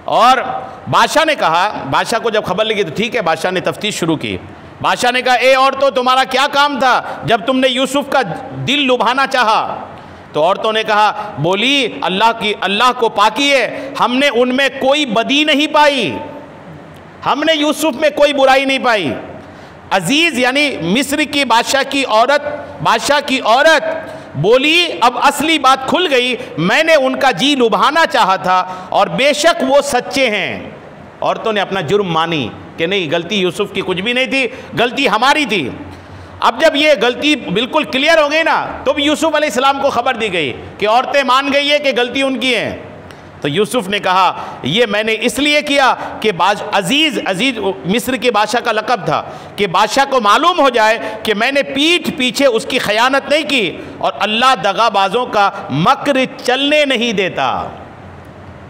और बादशाह ने कहा, बादशाह को जब खबर लगी तो ठीक है, बादशाह ने तफ्तीश शुरू की। बादशाह ने कहा ए औरतों, तुम्हारा क्या काम था जब तुमने यूसुफ का दिल लुभाना चाहा? तो औरतों ने कहा, बोली अल्लाह को पाकी है, हमने उनमें कोई बदी नहीं पाई, हमने यूसुफ में कोई बुराई नहीं पाई। अजीज यानी मिस्र की बादशाह की औरत बोली अब असली बात खुल गई, मैंने उनका जी लुभाना चाहा था और बेशक वो सच्चे हैं। औरतों ने अपना जुर्म मानी कि नहीं, गलती यूसुफ की कुछ भी नहीं थी, गलती हमारी थी। अब जब ये गलती बिल्कुल क्लियर हो गई ना, तो यूसुफ अलैहिस्सलाम को खबर दी गई कि औरतें मान गई है कि गलती उनकी है। तो यूसुफ ने कहा ये मैंने इसलिए किया कि अजीज़ मिस्र के बादशाह का लक़ब था, कि बादशाह को मालूम हो जाए कि मैंने पीठ पीछे उसकी खयानत नहीं की, और अल्लाह दगाबाजों का मक्र चलने नहीं देता।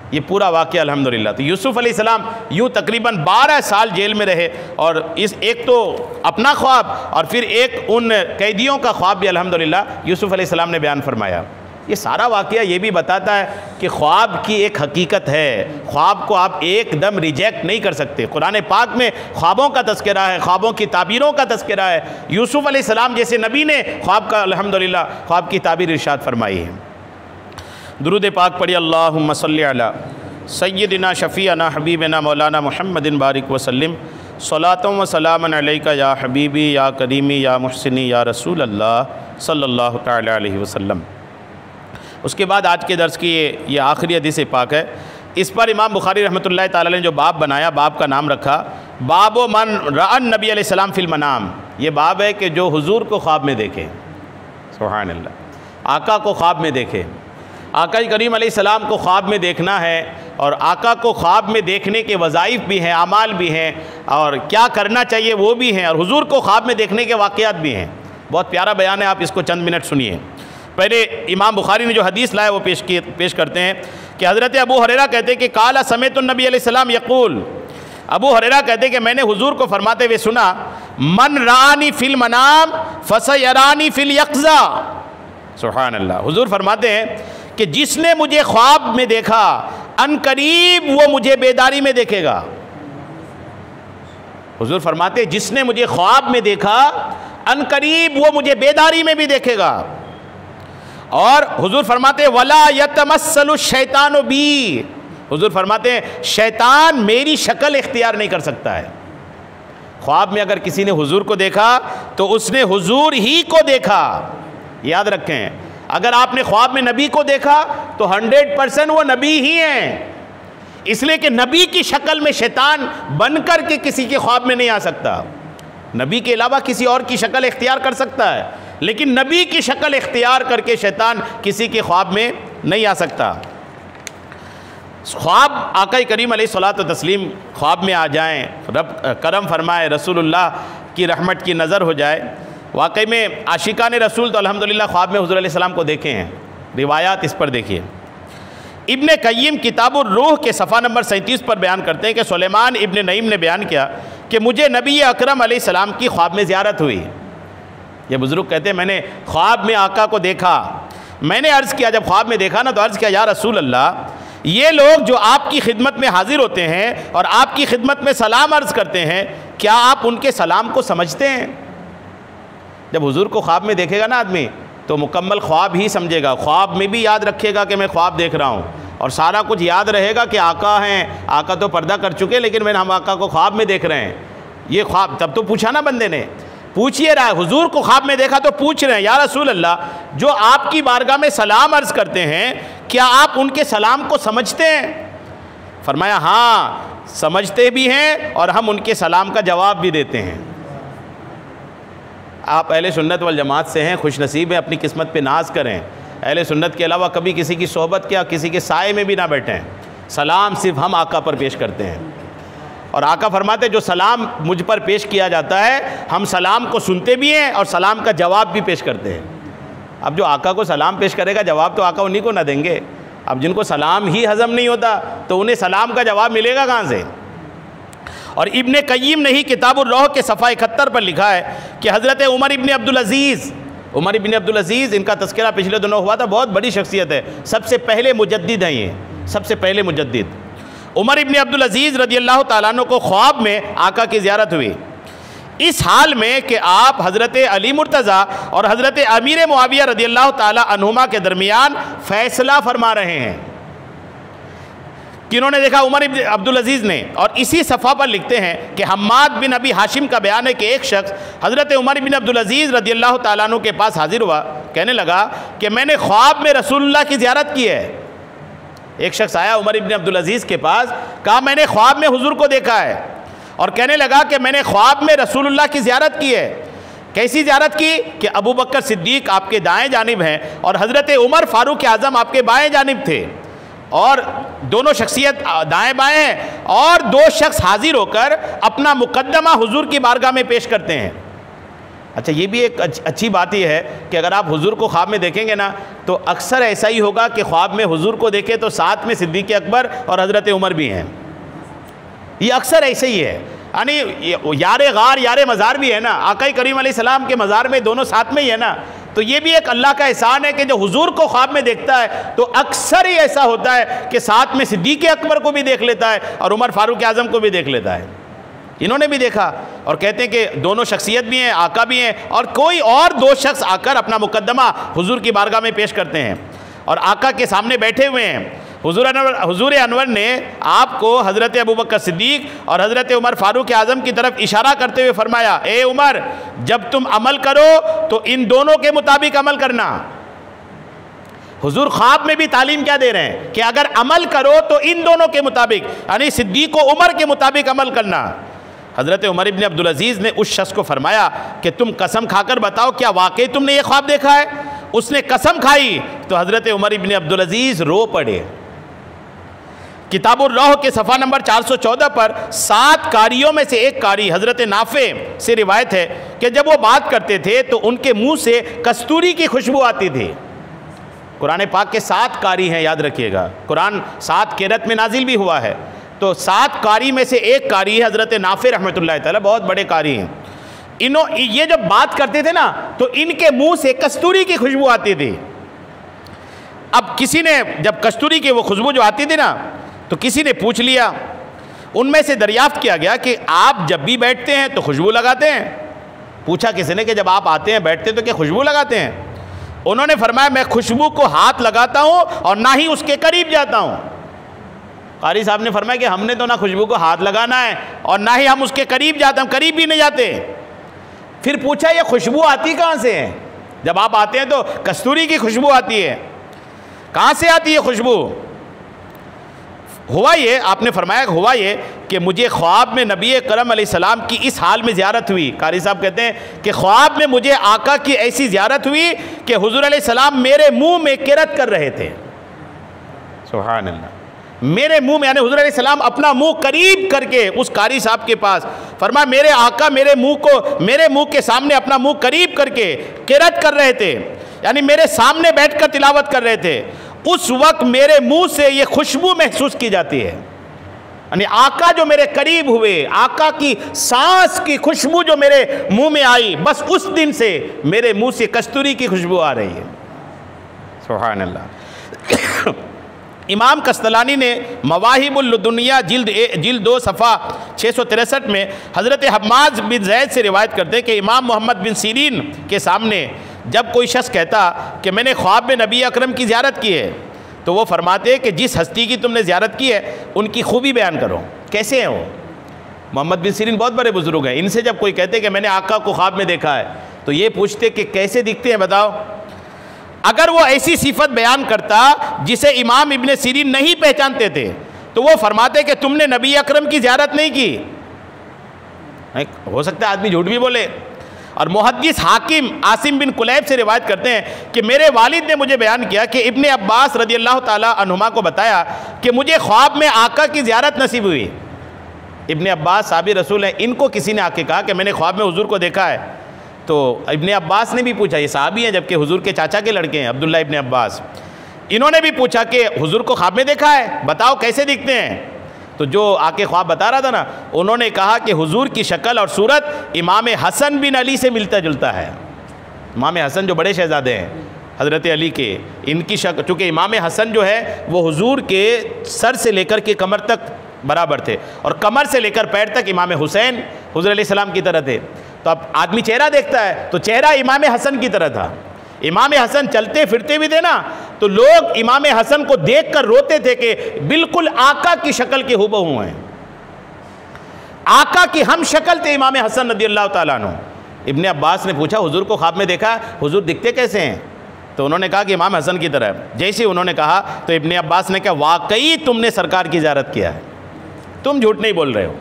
ये पूरा वाक़या अल्हम्दुलिल्लाह। तो यूसुफ अलैहिस्सलाम यूँ तकरीबन 12 साल जेल में रहे, और इस एक तो अपना ख्वाब और फिर एक उन कैदियों का ख्वाब भी अल्हम्दुलिल्लाह यूसुफ अलैहिस्सलाम ने बयान फरमाया। ये सारा वाक़या ये भी बताता है कि ख्वाब की एक हकीकत है, ख्वाब को आप एकदम रिजेक्ट नहीं कर सकते। कुरान पाक में ख्वाबों का तज़किरा है, ख्वाबों की ताबीरों का तज़किरा है। यूसुफ अलैहिस्सलाम जैसे नबी ने ख्वाब का अल्हम्दुलिल्लाह ख्वाब की ताबीर इरशाद फरमाई है। दुरूद पाक पढ़िए, अल्लाहुम्मा सल्ली अला सय्यदिना शफ़ीअना हबीबना मौलाना मुहम्मदिन बारिक वसल्लिम सलातुम व सलामन अलैका या हबीबी या करीमी या मुहसिनी या रसूल अल्लाह सल्लल्लाहु तआला अलैहि वसल्लम। उसके बाद आज के दर्स की ये आखिरी हदीस पाक है। इस पर इमाम बुखारी रहमतुल्लाह ताला ने जो बाब बनाया, बाब का नाम रखा बाबो मन रअन नबी अलैहिस्सलाम फिल मनाम। ये बाब है कि जो हुजूर को ख्वाब में देखे, सुभान अल्लाह, आका को ख्वाब में देखे। आका करीम अलैहिस्सलाम को ख्वाब में देखना है, और आका को ख्वाब में देखने के वज़ाइफ भी हैं, अमाल भी हैं, और क्या करना चाहिए वो भी हैं, और हुजूर को ख्वाब में देखने के वाक़यात भी हैं। बहुत प्यारा बयान है, आप इसको चंद मिनट सुनिए। पहले इमाम बुखारी ने जो हदीस लाया वो पेश करते हैं कि हज़रत अबू हुरैरा कहते हैं कि काला समेतु नबी अलैहिस्सलाम यक़ूल, अबू हुरैरा कहते हैं कि मैंने हुजूर को फरमाते हुए सुना, मन रानी फिल मनाम फसयरानी फिल यक़ज़ा। सुभान अल्लाह। हुजूर फरमाते हैं कि जिसने मुझे ख्वाब में देखा अनकरीब वो मुझे बेदारी में देखेगा। हुजूर फरमाते हैं जिसने मुझे ख्वाब में देखा अनकरीब वो मुझे बेदारी में भी देखेगा। और हुजूर फरमाते हैं वला यतमस्सलु शैतानु बी, हुजूर फरमाते हैं शैतान मेरी शक्ल इख्तियार नहीं कर सकता है। ख्वाब में अगर किसी ने हुजूर को देखा तो उसने हुजूर ही को देखा, याद रखें। अगर आपने ख्वाब में नबी को देखा तो 100% वो नबी ही हैं, इसलिए कि नबी की शक्ल में शैतान बन कर के किसी के ख्वाब में नहीं आ सकता। नबी के अलावा किसी और की शक्ल इख्तियार कर सकता है, लेकिन नबी की शक्ल इख्तियार करके शैतान किसी के ख्वाब में नहीं आ सकता। ख्वाब आका करीम अलैहिस्सलातु तस्लीम ख्वाब में आ जाएं, रब करम फरमाए, रसूलुल्लाह की रहमत की नज़र हो जाए। वाकई में आशिकान रसूल तो अल्हम्दुलिल्लाह ख्वाब में हुज़ूर अलैहिस्सलाम को देखे हैं। रिवायात इस पर देखिए, इब्ने कय्यिम किताबुर रूह के सफ़ा नंबर 37 पर बयान करते हैं कि सुलेमान इब्ने नईम ने बयान किया कि मुझे नबी अकरम अलैहिस्सलाम की ख्वाब में ज़ियारत हुई। ये बुज़ुर्ग कहते हैं मैंने ख्वाब में आका को देखा। मैंने अर्ज़ किया, जब ख्वाब में देखा ना तो अर्ज़ किया, या रसूल अल्लाह, ये लोग जो आपकी खिदमत में हाजिर होते हैं और आपकी खिदमत में सलाम अर्ज़ करते हैं, क्या आप उनके सलाम को समझते हैं? जब हुजूर को ख्वाब में देखेगा ना आदमी तो मुकम्मल ख्वाब ही समझेगा, ख्वाब में भी याद रखेगा कि मैं ख्वाब देख रहा हूँ, और सारा कुछ याद रहेगा कि आका हैं, आका तो पर्दा कर चुके लेकिन हम आका को ख्वाब में देख रहे हैं। ये ख्वाब, तब तो पूछा ना बंदे ने, पूछिए रहा है, हुजूर को ख्वाब में देखा तो पूछ रहे हैं, या रसूल अल्लाह, जो आपकी बारगाह में सलाम अर्ज़ करते हैं क्या आप उनके सलाम को समझते हैं? फरमाया हाँ समझते भी हैं और हम उनके सलाम का जवाब भी देते हैं। आप अहले सुन्नत वल जमात से हैं, खुश नसीब हैं, अपनी किस्मत पे नाज करें। अहले सुन्नत के अलावा कभी किसी की सोहबत क्या किसी के साए में भी ना बैठें। सलाम सिर्फ हम आका पर पेश करते हैं, और आका फरमाते जो सलाम मुझ पर पेश किया जाता है हम सलाम को सुनते भी हैं और सलाम का जवाब भी पेश करते हैं। अब जो आका को सलाम पेश करेगा जवाब तो आका उन्हीं को ना देंगे। अब जिनको सलाम ही हज़म नहीं होता तो उन्हें सलाम का जवाब मिलेगा कहाँ से? और इब्ने कय्यिम ने ही किताबुर रूह के सफ़ा 71 पर लिखा है कि हज़रत उमर इब्ने अब्दुल अज़ीज़, उमर इब्ने अब्दुल अज़ीज़, इनका तज़किरा पिछले दिनों हुआ था, बहुत बड़ी शख्सियत है, सबसे पहले मुजद्दिद हैं ये, सबसे पहले मुजद्दिद। उमर इब्ने अब्दुल अज़ीज़ रज़ियल्लाहु ताला अन्हु को ख्वाब में आका की ज़ियारत हुई, इस हाल में कि आप हज़रत अली मुर्तज़ा और हज़रत अमीर मुआविया रज़ियल्लाहु ताला अन्हुमा के दरमियान फ़ैसला फरमा रहे हैं। किन्होंने देखा? उमर इब्न अब्दुल अज़ीज़ ने। और इसी सफ़ा पर लिखते हैं कि हम्माद बिन अबी हाशिम का बयान है कि एक शख्स हज़रत उमर बिन अब्दुल अज़ीज़ रज़ियल्लाहु ताला अन्हु के पास हाजिर हुआ, कहने लगा कि मैंने ख्वाब में रसूलुल्लाह की ज़ियारत की है। एक शख्स आया उमर इब्न अब्दुल अज़ीज़ के पास, कहा मैंने ख्वाब में हुजूर को देखा है, और कहने लगा कि मैंने ख्वाब में रसूलुल्लाह की ज़ियारत की है। कैसी ज़ियारत की? कि अबू बकर सिद्दीक़ आपके दाएं जानिब हैं और हज़रत उमर फ़ारूक आज़म आपके बाएं जानिब थे। और दोनों शख्सियत दाएं बाएं हैं और दो शख्स हाजिर होकर अपना मुकद्दमा हुजूर की बारगाह में पेश करते हैं। अच्छा, ये भी एक अच्छी बात ही है कि अगर आप हुजूर को ख्वाब में देखेंगे ना तो अक्सर ऐसा ही होगा कि ख्वाब में हुजूर को देखें तो साथ में सिद्दीक़ अकबर और हज़रत उमर भी हैं। ये अक्सर ऐसे ही है, यानी यार गार यार मज़ार भी है ना, आका करीम अलैहिस्सलाम के मज़ार में दोनों साथ में ही है ना। तो ये भी एक अल्लाह का एहसान है कि जो हुजूर को ख्वाब में देखता है तो अक्सर ही ऐसा होता है कि साथ में सिद्दीक़ अकबर को भी देख लेता है और उमर फारूक आज़म को भी देख लेता है। इन्होंने भी देखा और कहते हैं कि दोनों शख्सियत भी हैं, आका भी हैं, और कोई और दो शख्स आकर अपना मुकद्दमा हुजूर की बारगाह में पेश करते हैं और आका के सामने बैठे हुए हैं। हुजूर अनवर ने आपको हज़रत अबू बकर सिद्दीक़ और हज़रत उमर फारूक आज़म की तरफ इशारा करते हुए फरमाया, ए उमर, जब तुम अमल करो तो इन दोनों के मुताबिक अमल करना। हुजूर ख्वाब में भी तालीम क्या दे रहे हैं कि अगर अमल करो तो इन दोनों के मुताबिक, यानी सिद्दीक़ व उमर के मुताबिक अमल करना। हज़रत उमर इब्न अब्दुल अज़ीज़ ने उस शख्स को फरमाया कि तुम कसम खाकर बताओ क्या वाकई तुमने ये ख्वाब देखा है। उसने कसम खाई तो हज़रत उमर इब्न अब्दुल अज़ीज़ रो पड़े। किताबुर रौह के सफ़ा नंबर 414 पर 7 कारियों में से एक कारी हज़रत नाफे से रिवायत है कि जब वो बात करते थे तो उनके मुंह से कस्तूरी की खुशबू आती थी। कुरान पाक के 7 कारी हैं, याद रखिएगा। कुरान 7 क़िरत में नाजिल भी हुआ है, तो 7 कारी में से एक कारी है हज़रत नाफे रहमतुल्लाह तआला, बहुत बड़े कारी हैं। ये जब बात करते थे ना तो इनके मुंह से कस्तूरी की खुशबू आती थी। अब किसी ने जब कस्तूरी की वो खुशबू जो आती थी ना तो किसी ने पूछ लिया, उनमें से दरियाफ्त किया गया कि आप जब भी बैठते हैं तो खुशबू लगाते हैं। पूछा किसी ने कि जब आप आते हैं बैठते तो क्या खुशबू लगाते हैं? उन्होंने फरमाया, मैं खुशबू को हाथ लगाता हूँ और ना ही उसके करीब जाता हूँ। कारी साहब ने फरमाया कि हमने तो ना खुशबू को हाथ लगाना है और ना ही हम उसके करीब जाते, हम करीब भी नहीं जाते। फिर पूछा, ये खुशबू आती कहाँ से है? जब आप आते हैं तो कस्तूरी की खुशबू आती है, कहाँ से आती है खुशबू? हुआ ये, आपने फरमाया हुआ ये कि मुझे ख्वाब में नबी करम अलैहिस्सलाम की इस हाल में ज़ियारत हुई। कारी साहब कहते हैं कि ख्वाब में मुझे आका की ऐसी ज़ियारत हुई कि हुजूर अलैहिस्सलाम मेरे मुंह में किरत कर रहे थे। सुभान अल्लाह, मेरे मुंह में, यानी हुजूर अलैहिस्सलाम अपना मुंह करीब करके उस कारी साहब के पास फरमाया, मेरे आका मेरे मुंह के सामने अपना मुंह करीब करके किरत कर रहे थे, यानी मेरे सामने बैठकर तिलावत कर रहे थे। उस वक्त मेरे मुंह से ये खुशबू महसूस की जाती है, यानी आका जो मेरे करीब हुए, आका की सांस की खुशबू जो मेरे मुंह में आई, बस उस दिन से मेरे मुंह से कस्तूरी की खुशबू आ रही है। सुभान अल्लाह। इमाम कस्तलानी ने मवाहिबुल लुदुनिया जिल्द 2 सफ़ा 663 में हज़रत हम्माद बिन ज़ैद से रिवायत करते हैं कि इमाम मोहम्मद बिन सीरीन के सामने जब कोई शख्स कहता कि मैंने ख्वाब में नबी अकरम की ज़ियारत की है तो वो फरमाते कि जिस हस्ती की तुमने ज़ियारत की है उनकी खूबी बयान करो, कैसे हैं वो। मोहम्मद बिन सीरीन बहुत बड़े बुज़ुर्ग हैं, इनसे जब कोई कहते कि मैंने आका को ख्वाब में देखा है तो ये पूछते कि कैसे दिखते हैं बताओ। अगर वो ऐसी सिफत बयान करता जिसे इमाम इब्ने सीरीन नहीं पहचानते थे तो वो फरमाते कि तुमने नबी अकरम की ज़ियारत नहीं की। हो सकता है आदमी झूठ भी बोले। और मुहद्दिस हाकिम आसिम बिन कुलैब से रिवायत करते हैं कि मेरे वालिद ने मुझे बयान किया कि इब्ने अब्बास रज़ियल्लाहु ताला अन्हुमा को बताया कि मुझे ख्वाब में आका की ज़ियारत नसीब हुई। इब्ने अब्बास साहबी रसूल हैं, इनको किसी ने आके कहा कि मैंने ख्वाब में हुजूर को देखा है। तो इब्ने अब्बास ने भी पूछा, ये साहबी हैं जबकि हुजूर के चाचा के लड़के हैं अब्दुल्ला इब्ने अब्बास, इन्होंने भी पूछा कि हुजूर को ख्वाब में देखा है, बताओ कैसे दिखते हैं। तो जो आके ख्वाब बता रहा था ना, उन्होंने कहा कि हुजूर की शक्ल और सूरत इमाम हसन बिन अली से मिलता जुलता है। इमाम हसन जो बड़े शहजादे हैं हज़रत अली के, इनकी शक्ल, चूँकि इमाम हसन जो है वो हुजूर के सर से लेकर के कमर तक बराबर थे और कमर से लेकर पैर तक इमाम हुसैन हुजूर अलैहिस्सलाम की तरह थे। तो अब आदमी चेहरा देखता है तो चेहरा इमाम हसन की तरह था। इमाम हसन चलते फिरते भी थे ना तो लोग इमाम हसन को देखकर रोते थे कि बिल्कुल आका की शक्ल के हुबहू हैं, आका की हम शक्ल थे इमाम हसन रज़ियल्लाहु ताला अन्हु। इब्ने अब्बास ने पूछा, हुजूर को ख्वाब में देखा, हुजूर दिखते कैसे हैं? तो उन्होंने कहा कि इमाम हसन की तरह। जैसे उन्होंने कहा तो इब्ने अब्बास ने कहा, वाकई तुमने सरकार की ज़ियारत किया है, तुम झूठ नहीं बोल रहे हो,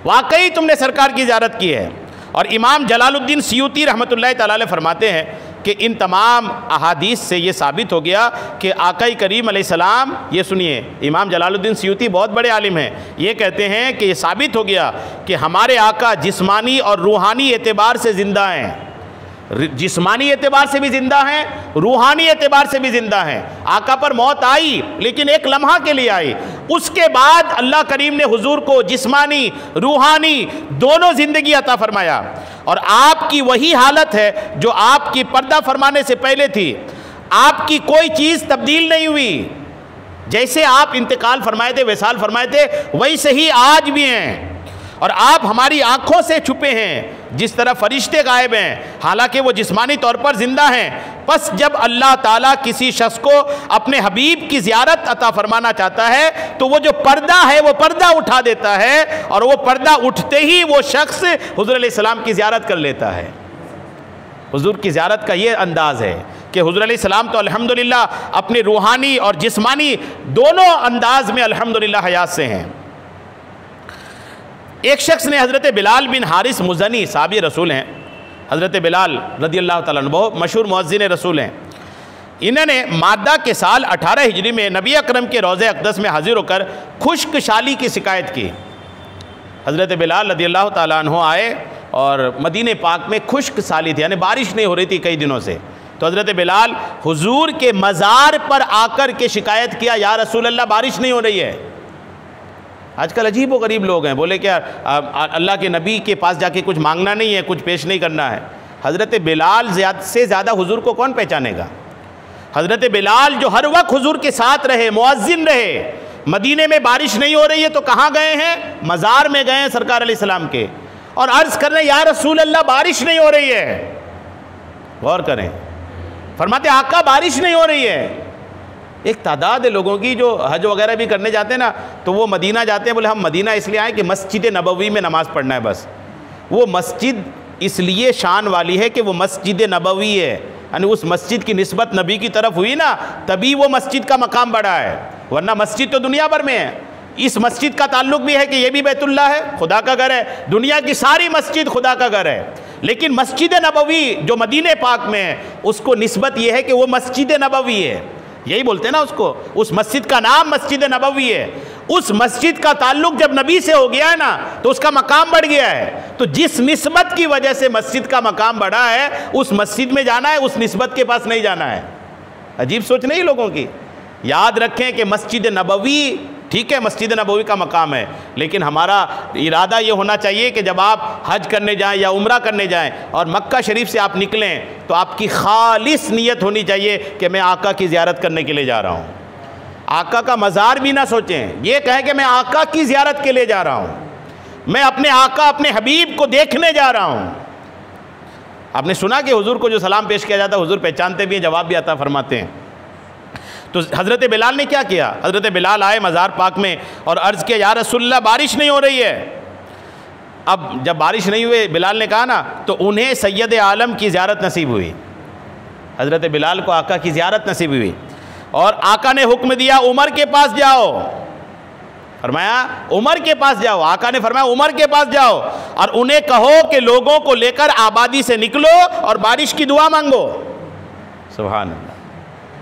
वाकई तुमने सरकार की ज़ियारत की है। और इमाम जलालुद्दीन सियूती रहमतुल्लाह तआला अलैह फरमाते हैं कि इन तमाम अहादीस से ये साबित हो गया कि आका करीम अलैहिस्सलाम, ये सुनिए, इमाम जलालुद्दीन सयूती बहुत बड़े आलिम हैं, ये कहते हैं कि ये साबित हो गया कि हमारे आका जिस्मानी और रूहानी एतबार से ज़िंदा हैं। जिस्मानी एतबार से भी ज़िंदा हैं, रूहानी एतबार से भी ज़िंदा हैं। आका पर मौत आई लेकिन एक लम्हा के लिए आई, उसके बाद अल्लाह करीम ने हुजूर को जिस्मानी रूहानी दोनों ज़िंदगी अता फरमाया। और आपकी वही हालत है जो आपकी पर्दा फरमाने से पहले थी। आपकी कोई चीज़ तब्दील नहीं हुई, जैसे आप इंतकाल फरमाए थे, विसाल फरमाए थे, वैसे ही आज भी हैं। और आप हमारी आंखों से छुपे हैं, जिस तरह फरिश्ते गायब हैं, हालांकि वो जिस्मानी तौर पर जिंदा हैं। बस जब अल्लाह ताला किसी शख्स को अपने हबीब की ज़ियारत अता फरमाना चाहता है तो वो जो पर्दा है वो पर्दा उठा देता है, और वो पर्दा उठते ही वो शख्स हुज़ूर अलैहिस्सलाम की ज़ियारत कर लेता है। हुज़ूर की ज़ियारत का ये अंदाज़ है कि हुज़ूर अलैहिस्सलाम तो अल्हम्दुलिल्लाह अपने रूहानी और जिस्मानी दोनों अंदाज में अल्हम्दुलिल्लाह हयात से हैं। एक शख्स ने हज़रत बिलाल बिन हारिस मुज़नी, साहबी रसूल हैं, हज़रत बिलाल रज़ियल्लाहु ताला अन्हु बहुत मशहूर मुअज़्ज़िन रसूल हैं। इन्होंने मादा के साल 18 हिजरी में नबी अकरम के रोज़े अक़दस में हाजिर होकर खुश्क शाली की शिकायत की। हज़रत बिलाल रज़ियल्लाहु ताला अन्हु आए और मदीने पाक में खुश्क साली थी, यानी बारिश नहीं हो रही थी कई दिनों से। तो हज़रत बिलाल हुजूर के मज़ार पर आकर के शिकायत किया, या रसूल अल्लाह बारिश नहीं हो रही है। आजकल अजीब व गरीब लोग हैं, बोले क्या अल्लाह के नबी के पास जाके कुछ मांगना नहीं है, कुछ पेश नहीं करना है। हज़रत बिलाल से ज़्यादा हुजूर को कौन पहचानेगा? हज़रत बिलाल जो हर वक्त हुजूर के साथ रहे, मुअज़्ज़िन रहे, मदीने में बारिश नहीं हो रही है तो कहाँ गए हैं? मज़ार में गए हैं सरकार अलैहिस्सलाम के, और अर्ज़ कर रहे हैं या रसूल अल्लाह बारिश नहीं हो रही है। गौर करें, फरमाते आका बारिश नहीं हो रही है। एक तादाद है लोगों की जो हज वगैरह भी करने जाते हैं ना, तो वो मदीना जाते हैं, बोले हम मदीना इसलिए आए कि मस्जिद नबवी में नमाज़ पढ़ना है बस। वो मस्जिद इसलिए शान वाली है कि वो मस्जिद नबवी है, यानी उस मस्जिद की निस्बत नबी की तरफ हुई ना, तभी वो मस्जिद का मकाम बढ़ा है, वरना मस्जिद तो दुनिया भर में है। इस मस्जिद का ताल्लुक भी है कि ये भी बैतुल्लाह है, खुदा का घर है, दुनिया की सारी मस्जिद खुदा का घर है। लेकिन मस्जिद नबवी जो मदीने पाक में है, उसको निस्बत ये है कि वो मस्जिद नबवी है, यही बोलते हैं ना उसको, उस मस्जिद का नाम मस्जिद नबवी है। उस मस्जिद का ताल्लुक जब नबी से हो गया है ना, तो उसका मकाम बढ़ गया है। तो जिस निस्बत की वजह से मस्जिद का मकाम बढ़ा है, उस मस्जिद में जाना है, उस निस्बत के पास नहीं जाना है। अजीब सोच नहीं लोगों की। याद रखें कि मस्जिद नबवी, ठीक है मस्जिद नबवी का मकाम है, लेकिन हमारा इरादा ये होना चाहिए कि जब आप हज करने जाएं या उम्रा करने जाएं और मक्का शरीफ से आप निकलें, तो आपकी खालिस नीयत होनी चाहिए कि मैं आका की ज़ियारत करने के लिए जा रहा हूँ। आका का मज़ार भी ना सोचें, ये कहें कि मैं आका की ज़ियारत के लिए जा रहा हूँ, मैं अपने आका अपने हबीब को देखने जा रहा हूँ। आपने सुना कि हुजूर को जो सलाम पेश किया जाता है, हुजूर पहचानते भी हैं, जवाब भी अता फरमाते हैं। तो हज़रत बिलाल ने क्या किया? हज़रत बिलाल आए मज़ार पाक में और अर्ज़ किया या रसूलल्लाह बारिश नहीं हो रही है। अब जब बारिश नहीं हुई, बिलाल ने कहा ना, तो उन्हें सैयद आलम की ज़ियारत नसीब हुई। हज़रत बिलाल को आका की ज़ियारत नसीब हुई, और आका ने हुक्म दिया उमर के पास जाओ। फरमाया उमर के पास जाओ, आका ने फरमाया उमर के पास जाओ और उन्हें कहो कि लोगों को लेकर आबादी से निकलो और बारिश की दुआ मांगो। सुभान अल्लाह,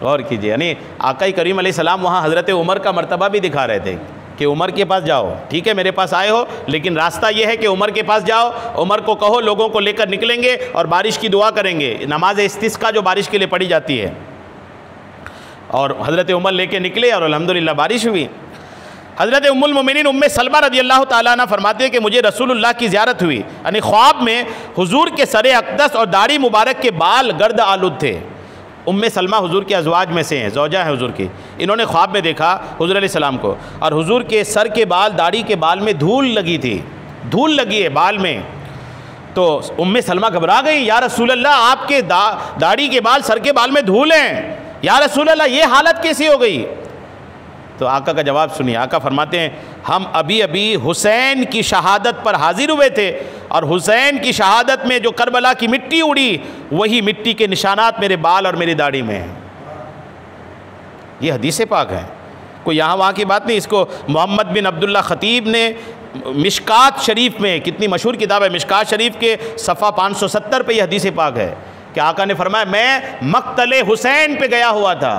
गौर कीजिए, यानी आका करीम अलैहिस्सलाम वहाँ हज़रत उमर का मर्तबा भी दिखा रहे थे कि उमर के पास जाओ, ठीक है मेरे पास आए हो, लेकिन रास्ता ये है कि उमर के पास जाओ, उमर को कहो लोगों को लेकर निकलेंगे और बारिश की दुआ करेंगे, नमाज इस्तिस्का जो बारिश के लिए पढ़ी जाती है। और हज़रत उमर लेके निकले और अल्हम्दुलिल्लाह बारिश हुई। हज़रत उम्मुल मोमिनीन उम्मे सलमा रज़ियल्लाहु ताला अन्हा फरमाते हैं कि मुझे रसूलुल्लाह की ज़ियारत हुई, यानी ख्वाब में हुजूर के सरे अक़दस और दाढ़ी मुबारक के बाल गर्द आलूद थे। उम्मे सलमा हुजूर के अज़वाज में से हैं, ज़ौजा है हुजूर की। इन्होंने ख्वाब में देखा हुजूर अलैहिस्सलाम को, और हुजूर के सर के बाल, दाढ़ी के बाल में धूल लगी थी, धूल लगी है बाल में। तो उम्मे सलमा घबरा गई, या रसूल अल्लाह आपके दाढ़ी के बाल, सर के बाल में धूल हैं, या रसूल अल्लाह ये हालत कैसी हो गई? तो आका का जवाब सुनिए। आका फरमाते हैं हम अभी अभी हुसैन की शहादत पर हाजिर हुए थे, और हुसैन की शहादत में जो करबला की मिट्टी उड़ी, वही मिट्टी के निशानात मेरे बाल और मेरी दाढ़ी में हैं। ये हदीस पाक है, कोई यहाँ वहाँ की बात नहीं। इसको मोहम्मद बिन अब्दुल्ला ख़तीब ने मिशकात शरीफ में, कितनी मशहूर किताब है मिशकात शरीफ के, सफ़ा 570 पे यह हदीस पाक है। कि आका ने फरमाया मैं मक्तले हुसैन पे गया हुआ था,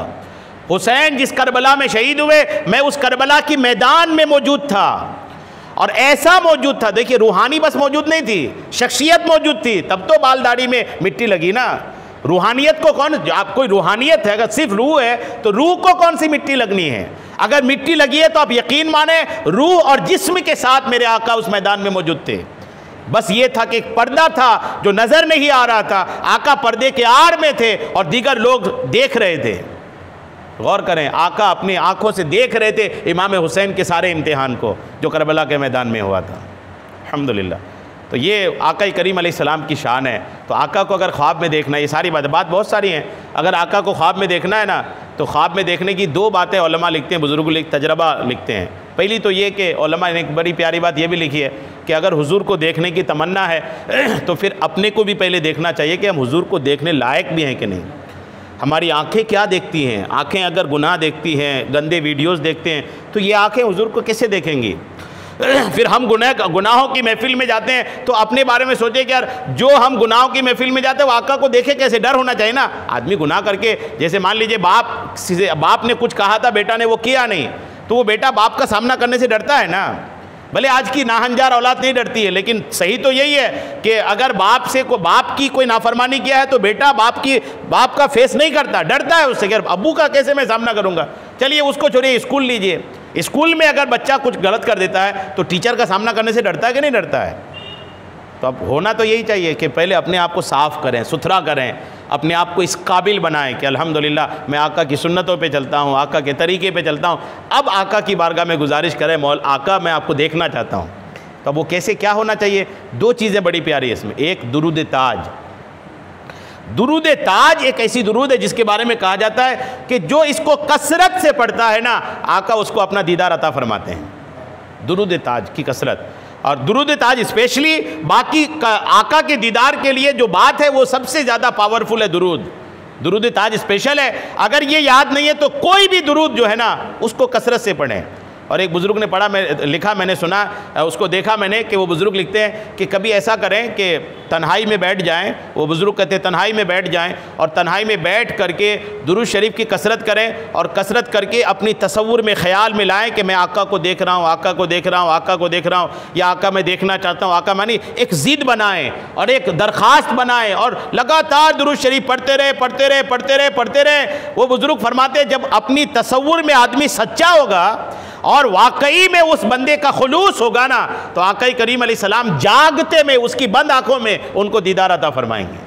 हुसैन जिस करबला में शहीद हुए मैं उस करबला की मैदान में मौजूद था। और ऐसा मौजूद था, देखिए रूहानी बस मौजूद नहीं थी, शख्सियत मौजूद थी, तब तो बाल दाढ़ी में मिट्टी लगी ना। रूहानियत को कौन, आप कोई रूहानियत है, अगर सिर्फ रूह है तो रूह को कौन सी मिट्टी लगनी है? अगर मिट्टी लगी है तो आप यकीन माने रूह और जिस्म के साथ मेरे आका उस मैदान में मौजूद थे। बस ये था कि एक पर्दा था जो नजर नहीं आ रहा था, आका पर्दे के आड़ में थे और दीगर लोग देख रहे थे। गौर करें, आका अपनी आंखों से देख रहे थे इमाम हुसैन के सारे इम्तिहान को जो करबला के मैदान में हुआ था। अल्हम्दुलिल्लाह। तो ये आका करीम अलैहिस्सलाम की शान है। तो आका को अगर ख्वाब में देखना, ये सारी बात बहुत सारी हैं, अगर आका को ख्वाब में देखना है ना, तो ख्वाब में देखने की दो बातें उलमा लिखते हैं, बुजुर्ग तजर्बा लिखते हैं। पहली तो ये कि उलमा ने एक बड़ी प्यारी बात ये भी लिखी है कि अगर हुजूर को देखने की तमन्ना है तो फिर अपने को भी पहले देखना चाहिए कि हम हुजूर को देखने लायक भी हैं कि नहीं। हमारी आंखें क्या देखती हैं? आंखें अगर गुनाह देखती हैं, गंदे वीडियोस देखते हैं, तो ये आंखें हुजूर को कैसे देखेंगी? फिर हम गुनाहों की महफिल में जाते हैं तो अपने बारे में सोचे कि यार जो हम गुनाहों की महफिल में जाते हैं वो आका को देखे कैसे? डर होना चाहिए ना। आदमी गुनाह करके, जैसे मान लीजिए बाप ने कुछ कहा था, बेटा ने वो किया नहीं, तो वो बेटा बाप का सामना करने से डरता है ना। भले आज की नाहंजार औलाद नहीं डरती है, लेकिन सही तो यही है कि अगर बाप की कोई नाफरमानी किया है तो बेटा बाप का फेस नहीं करता, डरता है उससे कि अब्बू का कैसे मैं सामना करूंगा। चलिए उसको छोड़िए, स्कूल लीजिए, स्कूल में अगर बच्चा कुछ गलत कर देता है तो टीचर का सामना करने से डरता है कि नहीं डरता है? तो अब होना तो यही चाहिए कि पहले अपने आप को साफ़ करें, सुथरा करें, अपने आप को इस काबिल बनाएं कि अल्हम्दुलिल्लाह मैं आका की सुन्नतों पे चलता हूँ, आका के तरीके पे चलता हूँ। अब आका की बारगाह में गुजारिश करें, मौल आका मैं आपको देखना चाहता हूँ। तो अब वो कैसे, क्या होना चाहिए? दो चीज़ें बड़ी प्यारी है इसमें। एक दुरूद ताज। दुरूद ताज एक ऐसी दुरूद है जिसके बारे में कहा जाता है कि जो इसको कसरत से पढ़ता है ना, आका उसको अपना दीदार अता फरमाते हैं। दुरूद ताज की कसरत, और दुरूद ताज स्पेशली बाकी आका के दीदार के लिए जो बात है वो सबसे ज़्यादा पावरफुल है। दुरूद ताज स्पेशल है। अगर ये याद नहीं है तो कोई भी दुरूद जो है ना उसको कसरत से पढ़ें। और एक बुज़ुर्ग ने पढ़ा, लिखा मैंने सुना, उसको देखा मैंने कि वो बुज़ुर्ग लिखते हैं कि कभी ऐसा करें कि तन्हाई में बैठ जाएं। वो बुज़ुर्ग कहते हैं तन्हाई में बैठ जाएं और तन्हाई में बैठ करके दुरूद शरीफ की कसरत करें, और कसरत करके अपनी तसव्वुर में ख़याल में लाएँ कि मैं आका को देख रहा हूँ, आका को देख रहा हूँ, आका को देख रहा हूँ, या आका मैं देखना चाहता हूँ, आका मानी एक ज़िद बनाएँ और एक दरख्वास्त बनाएँ और लगातार दुरूद शरीफ पढ़ते रहे, पढ़ते रहे, पढ़ते रहे, पढ़ते रहे। वो बुज़ुर्ग फरमाते जब अपनी तसव्वुर में आदमी सच्चा होगा और वाकई में उस बंदे का खुलूस होगा ना, तो आका करीम अलैहिस्सलाम जागते में उसकी बंद आंखों में उनको दीदार अता फरमाएंगे।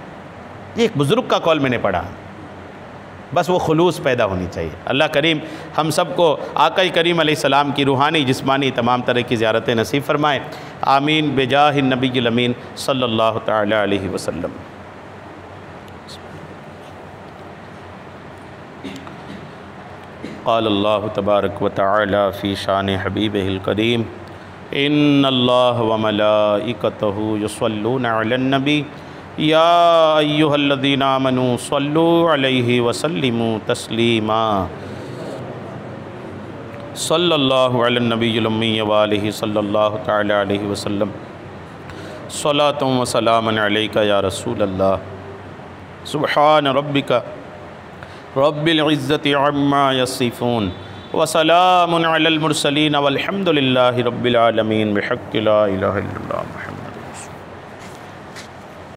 ये एक बुज़ुर्ग का कौल मैंने पढ़ा। बस वो खुलूस पैदा होनी चाहिए। अल्लाह करीम हम सबको आका करीम अलैहिस्सलाम की रूहानी जिस्मानी तमाम तरह की ज़ियारतें नसीब फरमाएँ। आमीन बेजाह नबील अमीन सल्लल्लाहु तआला अलैहि वसल्लम। क़ाल अल्लाहु तबारक व तआला फ़ी शान हबीबिहिल करीम इन्नल्लाह व मलाइकतहु युसल्लूना अलन नबी या अय्युहल्लज़ीना आमनू सल्लू अलैहि व सल्लिमू तस्लीमा सल्लल्लाहु अलन नबिय्यिल उम्मी व आलिहि सल्लल्लाहु तआला अलैहि वसल्लम सलातु व सलामुन अलैका या रसूलल्लाह सुब्हान रब्बिका रब्बिल इज़्ज़ति अम्मा यसिफ़ून व सलामुन अलल मुरसलीन वल्हम्दुलिल्लाहि रब्बिल आलमीन बिहक़्क़ि ला इलाहा इल्लल्लाह।